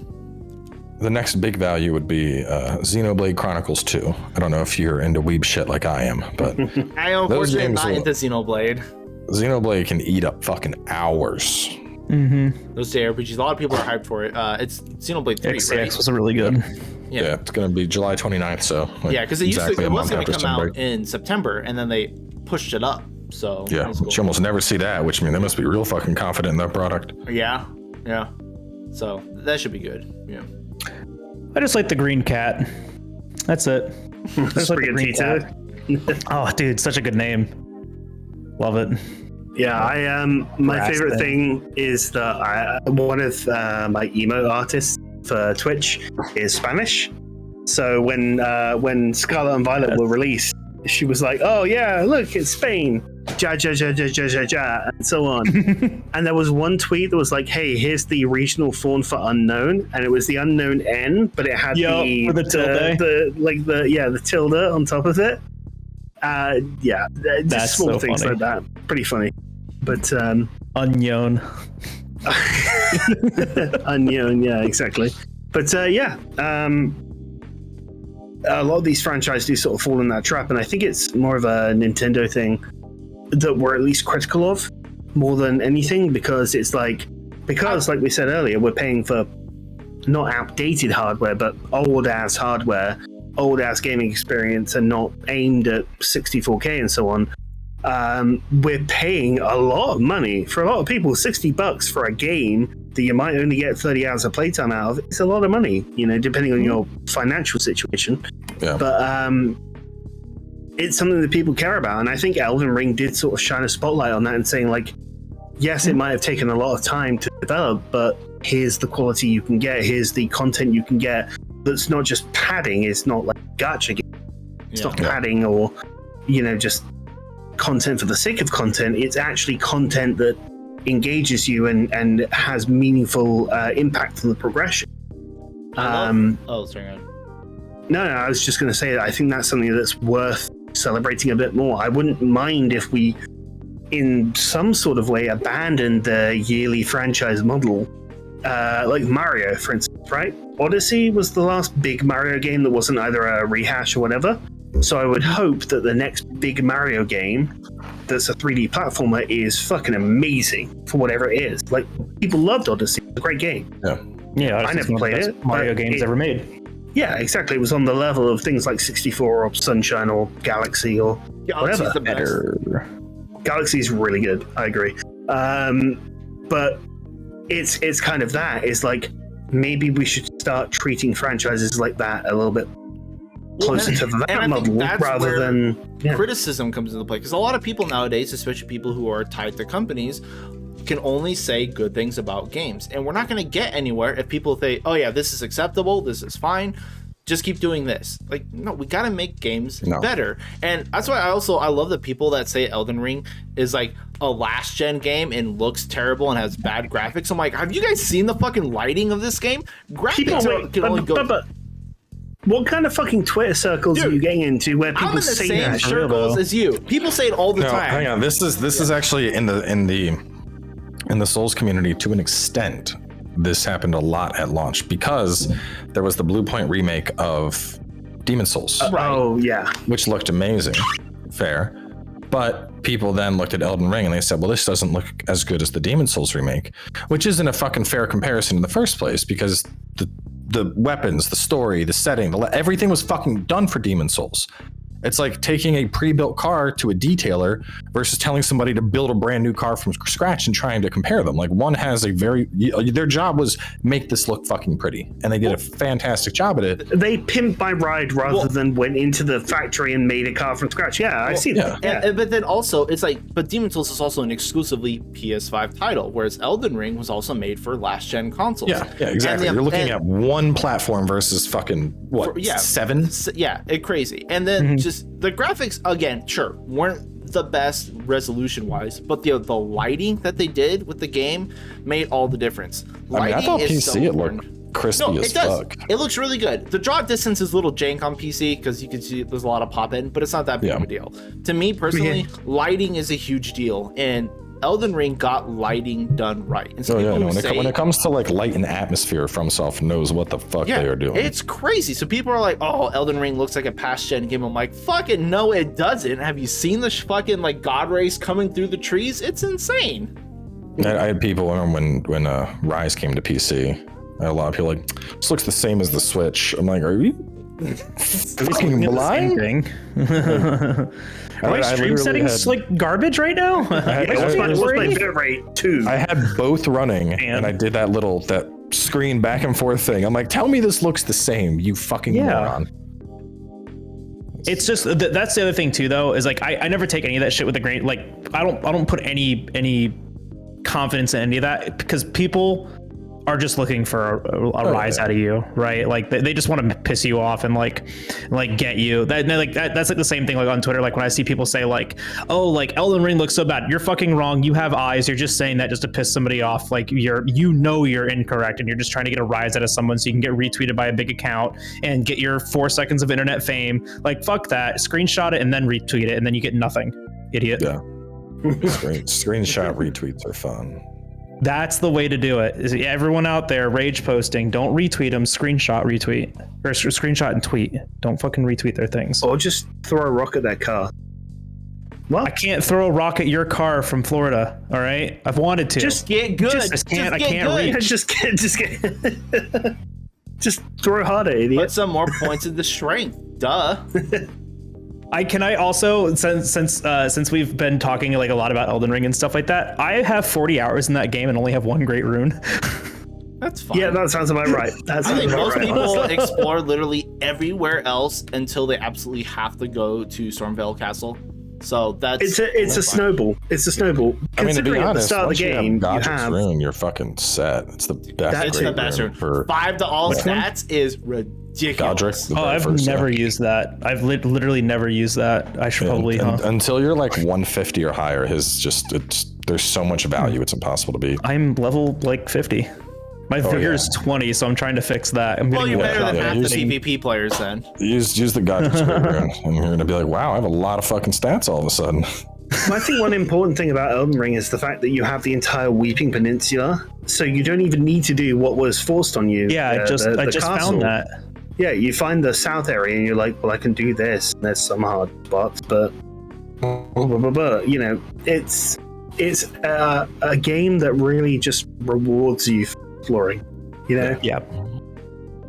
The next big value would be Xenoblade Chronicles 2. I don't know if you're into weeb shit like I am, but I unfortunately am not into Xenoblade. Xenoblade can eat up fucking hours. Those JRPGs, a lot of people are hyped for it. It's Xenoblade 3, XCX right? was really good. Yeah, it's gonna be July 29th. So because it was gonna come out in September, and then they pushed it up. So yeah, you almost never see that, which means they must be real fucking confident in that product. Yeah. So that should be good. Yeah. I just like the green cat. That's it. Just like the green cat. Oh, dude, such a good name. Love it. Yeah, my favorite thing is that one of my emo artists for Twitch is Spanish. So when Scarlet and Violet were released, she was like, "Oh yeah, look, it's Spain, ja ja ja ja ja ja ja," and so on. And there was one tweet that was like, "Hey, here's the regional font for unknown," and it was the unknown N, but it had the tilde on top of it. Just small so things funny. Like that. Pretty funny, but unknown. Unknown, yeah, exactly. But a lot of these franchises do sort of fall in that trap, and I think it's more of a Nintendo thing that we're at least critical of more than anything, because like we said earlier, we're paying for not outdated hardware, but old ass hardware, old ass gaming experience, and not aimed at 64K and so on. We're paying a lot of money for a lot of people. $60 for a game that you might only get 30 hours of playtime out of. It's a lot of money, depending on your financial situation. Yeah. But it's something that people care about, and I think Elden Ring did sort of shine a spotlight on that and saying, like, yes, it might have taken a lot of time to develop, but here's the quality you can get. Here's the content you can get. That's not just padding. It's not like gacha game. It's not padding or just content for the sake of content. It's actually content that engages you and has meaningful impact on the progression. Sorry. No, I was just going to say that I think that's something that's worth celebrating a bit more. I wouldn't mind if we, in some sort of way, abandoned the yearly franchise model, like Mario, for instance, right? Odyssey was the last big Mario game that wasn't either a rehash or whatever. So I would hope that the next big Mario game that's a 3D platformer is fucking amazing for whatever it is. Like, people loved Odyssey. It's a great game. Yeah, I never played it. Mario games ever made. Yeah, exactly. It was on the level of things like 64 or Sunshine or Galaxy or whatever. The better. Galaxy's really good. I agree. But it's kind of that. It's like, maybe we should start treating franchises like that a little bit closer to that model rather than criticism comes into play, because a lot of people nowadays, especially people who are tied to companies, can only say good things about games, and we're not going to get anywhere if people say, oh yeah, this is acceptable, this is fine, just keep doing this. Like, no, we got to make games better. And that's why I love the people that say Elden Ring is like a last gen game and looks terrible and has bad graphics. I'm like, have you guys seen the fucking lighting of this game? Graphics can only go. What kind of fucking Twitter circles are you getting into where people say that? I'm in the same circles as you. People say it all the time. Hang on, this is actually in the Souls community to an extent. This happened a lot at launch because there was the Blue Point remake of Demon Souls. Oh yeah, which looked amazing. Fair. But people then looked at Elden Ring and they said, well, this doesn't look as good as the Demon Souls remake, which isn't a fucking fair comparison in the first place, because the weapons, the story, the setting, everything was fucking done for Demon Souls. It's like taking a pre-built car to a detailer versus telling somebody to build a brand new car from scratch and trying to compare them. Like, one has their job was make this look fucking pretty, and they did a fantastic job at it. They pimped my ride rather than went into the factory and made a car from scratch. Yeah, I see that. Yeah. But then also, it's like, but Demon Souls is also an exclusively PS5 title, whereas Elden Ring was also made for last gen consoles. Yeah, exactly. You're looking at one platform versus fucking seven? Yeah, crazy. And then just the graphics, again, sure, weren't the best resolution wise, but the lighting that they did with the game made all the difference. I thought PC it looked crispy as fuck. It looks really good. The draw distance is a little jank on PC because you can see there's a lot of pop in, but it's not that big of a deal. To me personally, lighting is a huge deal, and Elden Ring got lighting done right. And so when it comes to like light and atmosphere, FromSoft knows what the fuck they are doing. It's crazy. So people are like, oh, Elden Ring looks like a past gen game. I'm like, fucking no, it doesn't. Have you seen the fucking like god rays coming through the trees? It's insane. I had people when Rise came to PC. I had a lot of people like, this looks the same as the Switch. I'm like, are you fucking blind? Are my stream settings like garbage right now? What's my bit rate too? I had both running, and I did that screen back and forth thing. I'm like, tell me this looks the same, you fucking moron. It's just that's the other thing too, though, is like I never take any of that shit with a grain. Like I don't put any confidence in any of that, because people are just looking for a rise out of you, right? Like they just want to piss you off and like get you. That's like the same thing like on Twitter. Like when I see people say like, oh, like Elden Ring looks so bad, you're fucking wrong. You have eyes. You're just saying that just to piss somebody off. Like you're incorrect, and you're just trying to get a rise out of someone so you can get retweeted by a big account and get your 4 seconds of internet fame. Like fuck that. Screenshot it and then retweet it, and then you get nothing, idiot. Yeah. Screenshot retweets are fun. That's the way to do it. Is everyone out there rage posting, don't retweet them, screenshot retweet, or screenshot and tweet. Don't fucking retweet their things. Or just throw a rock at their car. What? I can't throw a rock at your car from Florida. All right, I've wanted to. Just get good. I can't reach. Just throw harder, idiot. Put some more points into strength. Duh. Can I also, since we've been talking like a lot about Elden Ring and stuff like that, I have 40 hours in that game and only have 1 great rune. That's fine. Yeah, that sounds about right. I think most people explore literally everywhere else until they absolutely have to go to Stormveil Castle. So that's it's a snowball. It's a snowball. I mean, to be honest, at the start of the game, rune, you're fucking set. It's the best. It's the best rune. 5 to all stats is ridiculous. I've never used that. I've literally never used that. I should probably until you're like 150 or higher. There's so much value. It's impossible to beat. I'm level like 50. My figure is 20, so I'm trying to fix that. Well, you're better than half the PvP players then. Use the Godric rune, and you're gonna be like, wow, I have a lot of fucking stats all of a sudden. I think one important thing about Elden Ring is the fact that you have the entire Weeping Peninsula, so you don't even need to do what was forced on you. Yeah, I just found that. Yeah, you find the south area and you're like, well, I can do this. And there's some hard spots, but you know, it's a game that really just rewards you for exploring. You know. Yeah.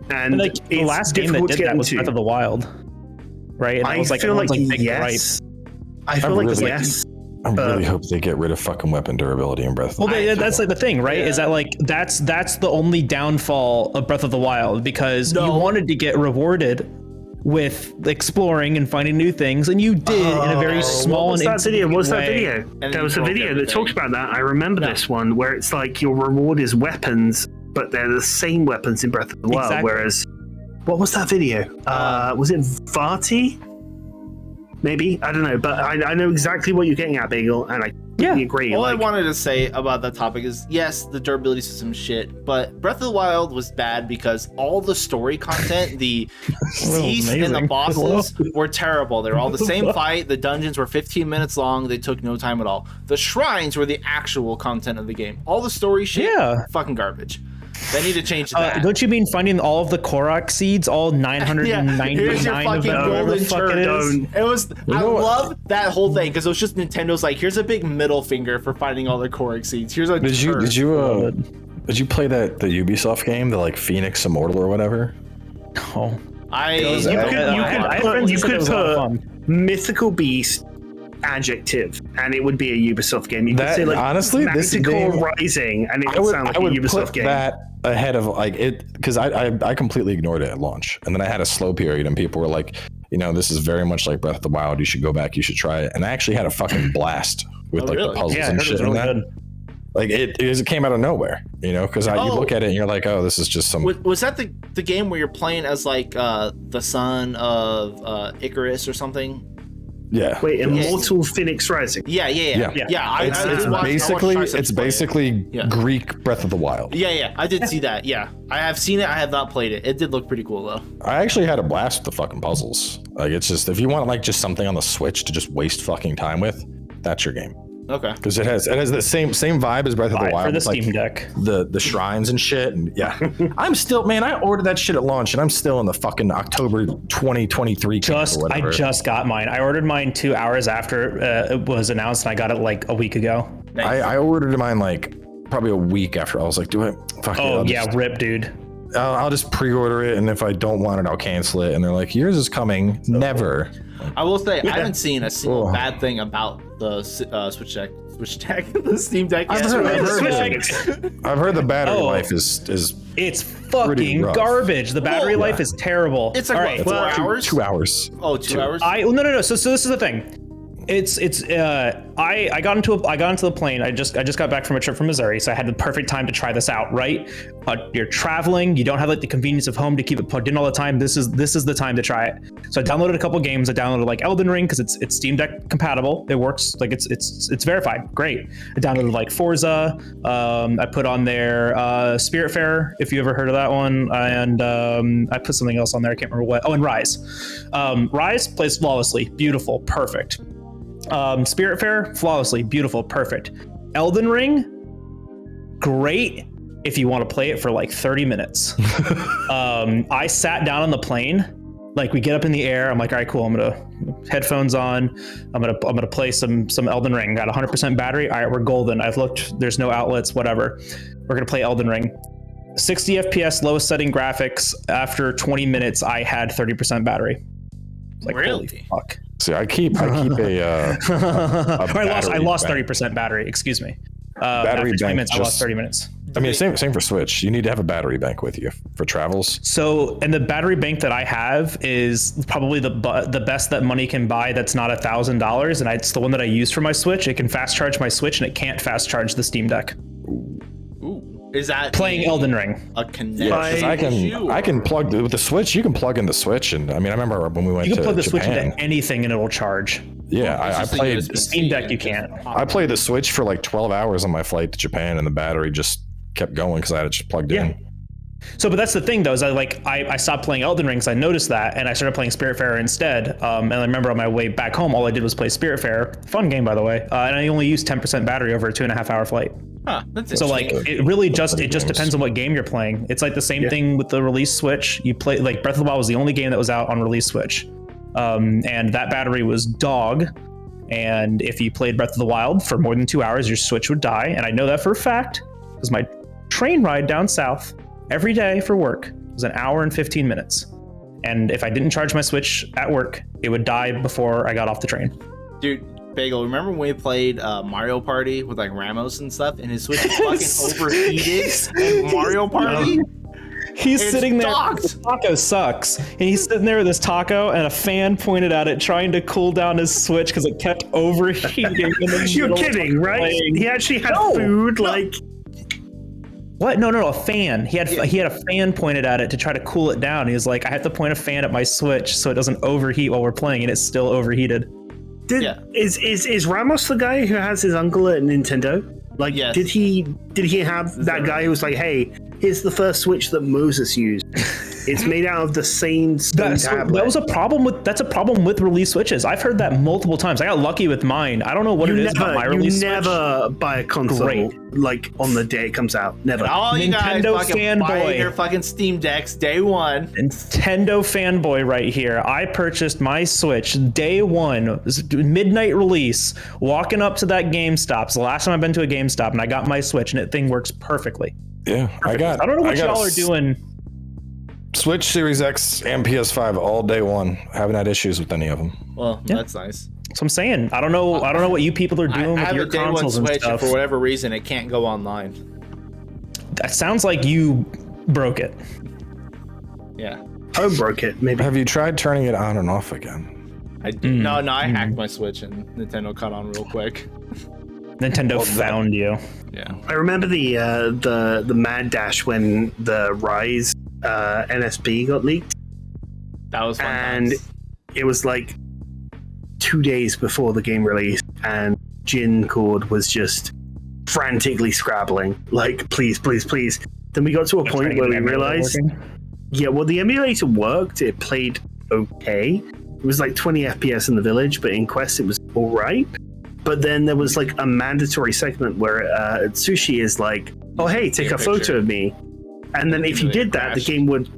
And like the last game that did that was Breath of the Wild, right? And I feel like yes. I feel like yes. I really hope they get rid of fucking weapon durability in Breath of the Wild. Well, that's like the thing, right? Is that like that's the only downfall of Breath of the Wild, because you wanted to get rewarded with exploring and finding new things, and you did in a very small and intimate What's that way. video? There was a video that talks about that. I remember this one where it's like your reward is weapons, but they're the same weapons in Breath of the Wild. Exactly. Whereas, what was that video? Was it Vati? Maybe, I don't know, but I know exactly what you're getting at, Bagel, and I completely agree. All I wanted to say about that topic is, yes, the durability system shit, but Breath of the Wild was bad because all the story content, the beasts and the bosses were terrible. They were all the same fight. The dungeons were 15 minutes long. They took no time at all. The shrines were the actual content of the game. All the story shit, fucking garbage. They need to change that. Don't you mean finding all of the Korok seeds, all 999 here's your fucking of them? golden Fuck it is. It was. I love that whole thing because it was just Nintendo's like, here's a big middle finger for finding all the Korok seeds. Here's a. Did you play the Ubisoft game, the like Fenyx Immortal or whatever? No. You could put mythical beast adjective and it would be a Ubisoft game. You could say like honestly, Magical Rising and it would sound like a Ubisoft game. That ahead of like it, because I completely ignored it at launch, and then I had a slow period and people were like, you know, this is very much like Breath of the Wild, you should go back, you should try it. And I actually had a fucking blast with the puzzles and shit. Really good. Like it came out of nowhere, you know, because you look at it and you're like, oh, this is just some. Was that the game where you're playing as like the son of Icarus or something? Yeah. Wait, Immortal Fenyx Rising. Yeah. It's basically Greek Breath of the Wild. Yeah. I did see that. Yeah, I have seen it. I have not played it. It did look pretty cool though. I actually had a blast with the fucking puzzles. Like it's just, if you want like just something on the Switch to just waste fucking time with, that's your game. Okay. Because it has the same vibe as Breath of the Wild. For the Steam Deck. The shrines and shit. And yeah. I'm still, man, I ordered that shit at launch and I'm still in the fucking October 2023 I just got mine. I ordered mine 2 hours after it was announced, and I got it like a week ago. Nice. I ordered mine like probably a week after. I was like, rip, dude. I'll just pre-order it, and if I don't want it, I'll cancel it. And they're like, yours is coming. Never. I will say, I haven't seen a single bad thing about the Switch Deck, the Steam Deck. I've heard the battery life is it's fucking garbage. The battery life is terrible. It's like 4 hours? 2 hours. Oh, 2 hours? No. So this is the thing. I got into the plane. I just got back from a trip from Missouri, so I had the perfect time to try this out, right? You're traveling, you don't have like the convenience of home to keep it plugged in all the time. This is the time to try it. So I downloaded a couple games. I downloaded like Elden Ring because it's Steam Deck compatible. It works, like it's verified. Great. I downloaded like Forza. I put on there Spiritfarer, if you ever heard of that one, and I put something else on there. I can't remember what. Oh, and Rise. Rise plays flawlessly, beautiful, perfect. Spiritfarer, flawlessly, beautiful, perfect. Elden Ring, great if you want to play it for like 30 minutes. I sat down on the plane, like we get up in the air. I'm like, all right, cool. I'm gonna headphones on. I'm gonna play some Elden Ring. Got 100% battery. All right, we're golden. I've looked. There's no outlets. Whatever. We're gonna play Elden Ring. 60 FPS, lowest setting graphics. After 20 minutes, I had 30% battery. Like, really? Holy fuck. See, I keep a I lost 30% battery. Excuse me. Battery after 20 bank. minutes, I lost 30 minutes. I mean, same for Switch. You need to have a battery bank with you for travels. So, and the battery bank that I have is probably the best that money can buy. That's not $1,000, and it's the one that I use for my Switch. It can fast charge my Switch, and it can't fast charge the Steam Deck. Ooh. Is that playing Elden Ring? A connection? Yeah, I can plug with the Switch. You can plug in the Switch, and I mean, I remember when we went to Japan. You can plug the Switch into anything, and it'll charge. Yeah, I played the Steam Deck. You can't. I played the Switch for like 12 hours on my flight to Japan, and the battery just kept going because I had it just plugged in. So, but that's the thing, though, is I stopped playing Elden Ring because I noticed that, and I started playing Spiritfarer instead. And I remember on my way back home, all I did was play Spiritfarer. Fun game, by the way. And I only used 10% battery over a 2.5-hour flight. Huh, that's so like it really just depends on what game you're playing. It's like the same thing with the release Switch. You play like Breath of the Wild was the only game that was out on release Switch, and that battery was dog. And if you played Breath of the Wild for more than 2 hours, your Switch would die. And I know that for a fact because my train ride down south every day for work was an hour and 15 minutes. And if I didn't charge my Switch at work, it would die before I got off the train. Dude, Bagel, remember when we played Mario Party with like Ramos and stuff, and his Switch is fucking overheated in Mario Party? He's sitting there. The taco sucks, and he's sitting there with his taco, and a fan pointed at it, trying to cool down his Switch because it kept overheating. You're kidding, right? He actually had food, like. What? No, a fan. He had a fan pointed at it to try to cool it down. He was like, I have to point a fan at my Switch so it doesn't overheat while we're playing, and it's still overheated. Is Ramos the guy who has his uncle at Nintendo? Like, did he have that guy who was like, hey, here's the first Switch that Moses used. It's made out of the same stone tablet. That's a problem with release Switches. I've heard that multiple times. I got lucky with mine. I don't know what it is about my release Switch. You never buy a console like on the day it comes out. Never. All you Nintendo guys fucking buy your fucking Steam Decks day one. Nintendo fanboy right here. I purchased my Switch day one, midnight release, walking up to that GameStop. It's the last time I've been to a GameStop, and I got my Switch, and that thing works perfectly. Yeah, I don't know what y'all are doing. Switch, Series X, and PS5 all day one. Haven't had issues with any of them. Well, that's nice. So I'm saying, I don't know what you people are doing with your consoles and stuff. For whatever reason, it can't go online. That sounds like you broke it. Yeah. Home broke it, maybe. Have you tried turning it on and off again? I did. No, I hacked my Switch and Nintendo caught on real quick. Nintendo found you. Yeah. I remember the mad dash when the Rise NSB got leaked. That was fun. And it was like 2 days before the game released, and Jin Cord was just frantically scrabbling, like, please. Then we got to a point where we realized, the emulator worked. It played okay. It was like 20 FPS in the village, but in Quest it was all right. But then there was like a mandatory segment where Sushi is like, oh, hey, take a photo of me. And then if you did that, the game would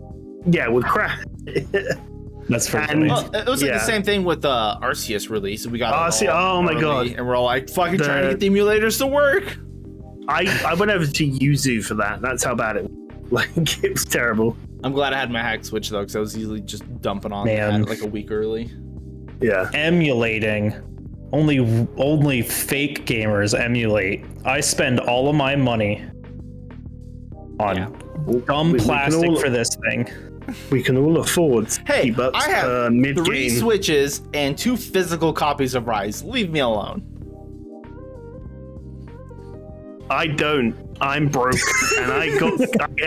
crash. That's pretty funny. Well, it was like the same thing with the Arceus release. We got oh my god. And we're all like fucking trying to get the emulators to work. I went over to Yuzu for that. That's how bad it was. Like, it was terrible. I'm glad I had my hacked Switch though, because I was easily just dumping on that like a week early. Yeah. Emulating. Only fake gamers emulate. I spend all of my money on dumb plastic for this thing. We can all afford Hey, $50 I have mid-game. 3 Switches and 2 physical copies of Rise. Leave me alone. I don't. I'm broke, and I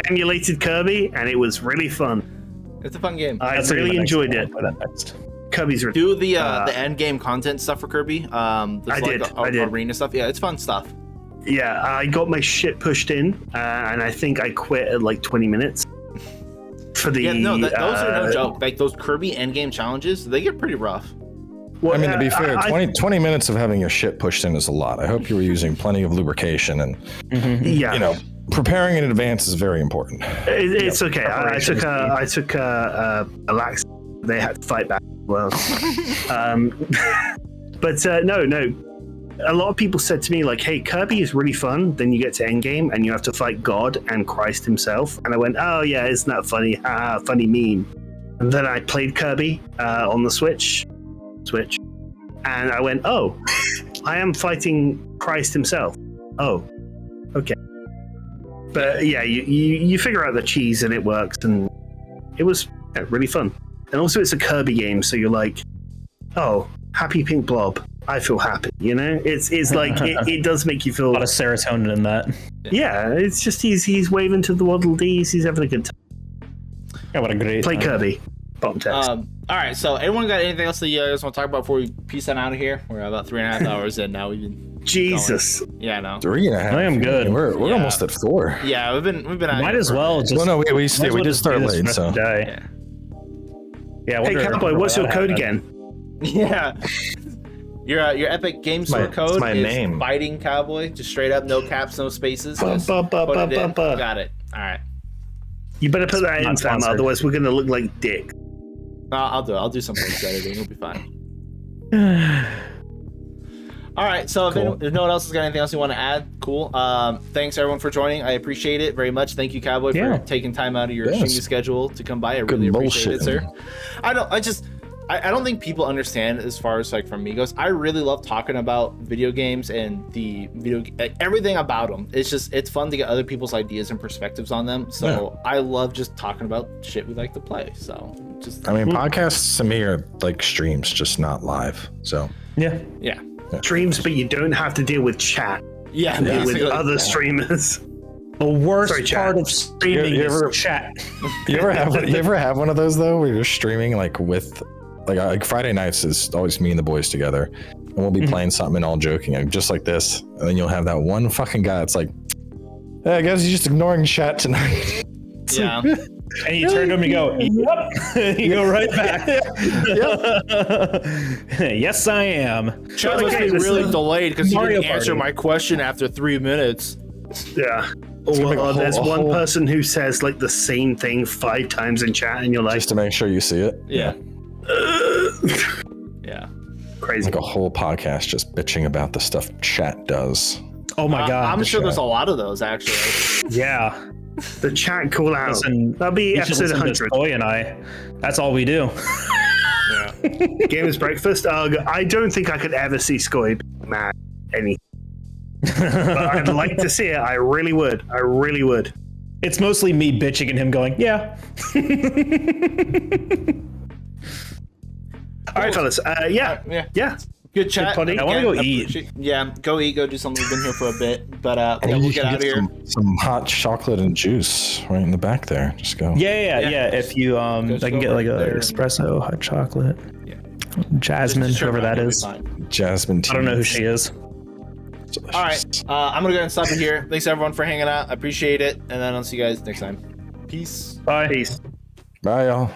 emulated Kirby, and it was really fun. It's a fun game. I really enjoyed it. Kirby's really Do the end game content stuff for Kirby. I did. Arena stuff. Yeah, it's fun stuff. Yeah, I got my shit pushed in, and I think I quit at like 20 minutes. For the those are no joke. Like those Kirby endgame challenges, they get pretty rough. Well, I mean, to be fair, 20 minutes of having your shit pushed in is a lot. I hope you were using plenty of lubrication and, you know, preparing in advance is very important. It's okay. I took a lax. They had to fight back as well. But no. A lot of people said to me like, "Hey, Kirby is really fun. Then you get to endgame and you have to fight God and Christ himself." And I went, "Oh yeah, isn't that funny? Funny meme." And then I played Kirby on the Switch, and I went, "Oh, I am fighting Christ himself." Oh, okay. But yeah, you figure out the cheese and it works, and it was really fun. And also, it's a Kirby game, so you're like, "Oh, happy pink blob. I feel happy." You know, it's like it does make you feel a lot of serotonin in that. Yeah, it's just he's waving to the Waddle Dees. He's having a good time. Yeah, what a great play Kirby. Bottom text. All right, so anyone got anything else that you guys want to talk about before we peace on out of here? We're about 3.5 hours in now. We've been Jesus. going. Yeah, I know. 3.5. I am good. We're almost at 4. Yeah, we've been. Might as well just. Well, no, we just started late, so. Yeah. Hey, Cowboy, what's your code again? Yeah. Your Epic Game Store code my is name. Fightin Cowboy. Just straight up, no caps, no spaces. Got it. All right. You better put that in, Sam. Otherwise, we're gonna look like dick. I'll do it. I'll do some post editing. It'll be fine. All right. So if no one else has got anything else you want to add, cool. Thanks everyone for joining. I appreciate it very much. Thank you, Cowboy, for taking time out of your streaming schedule to come by. I really appreciate it, sir. I don't think people understand as far as like from me goes. I really love talking about video games and everything about them. It's fun to get other people's ideas and perspectives on them. So I love just talking about shit we like to play. So podcasts to me are like streams, just not live. So yeah. Streams, but you don't have to deal with chat. Yeah, with other streamers. The worst part of streaming is chat. You ever have one of those though, where you're streaming like with. Like Friday nights is always me and the boys together, and we'll be playing something and all joking, and just like this, and then you'll have that one fucking guy that's like, "Hey, I guess he's just ignoring chat tonight." Yeah, and you turn to him and go, "Yep," you go right back. Yes, I am. Chat must be really delayed because you didn't answer my question after 3 minutes. Yeah. Or there's one person who says like the same thing 5 times in chat, and you're like, just to make sure you see it. Yeah. Yeah. Crazy. Like a whole podcast just bitching about the stuff chat does. Oh my god. I'm sure there's a lot of those actually. Yeah. The chat call out. Listen, that'll be episode 100. Boy and I. That's all we do. Yeah. Gamers breakfast. I don't think I could ever see Skoy mad anything. But I'd like to see it. I really would. It's mostly me bitching and him going, yeah. All right, fellas. Yeah. Good chat. Good I want to go eat. Yeah, go eat. Go do something. We've been here for a bit, but we'll get out of here. Some hot chocolate and juice right in the back there. Just go. Yeah. If you I can get like an espresso, hot chocolate. Yeah. Jasmine, whoever that is. Jasmine tea. I don't know who she is. Delicious. All right. I'm gonna go ahead and stop it here. Thanks everyone for hanging out. I appreciate it, and then I'll see you guys next time. Peace. Bye. Peace. Bye, y'all.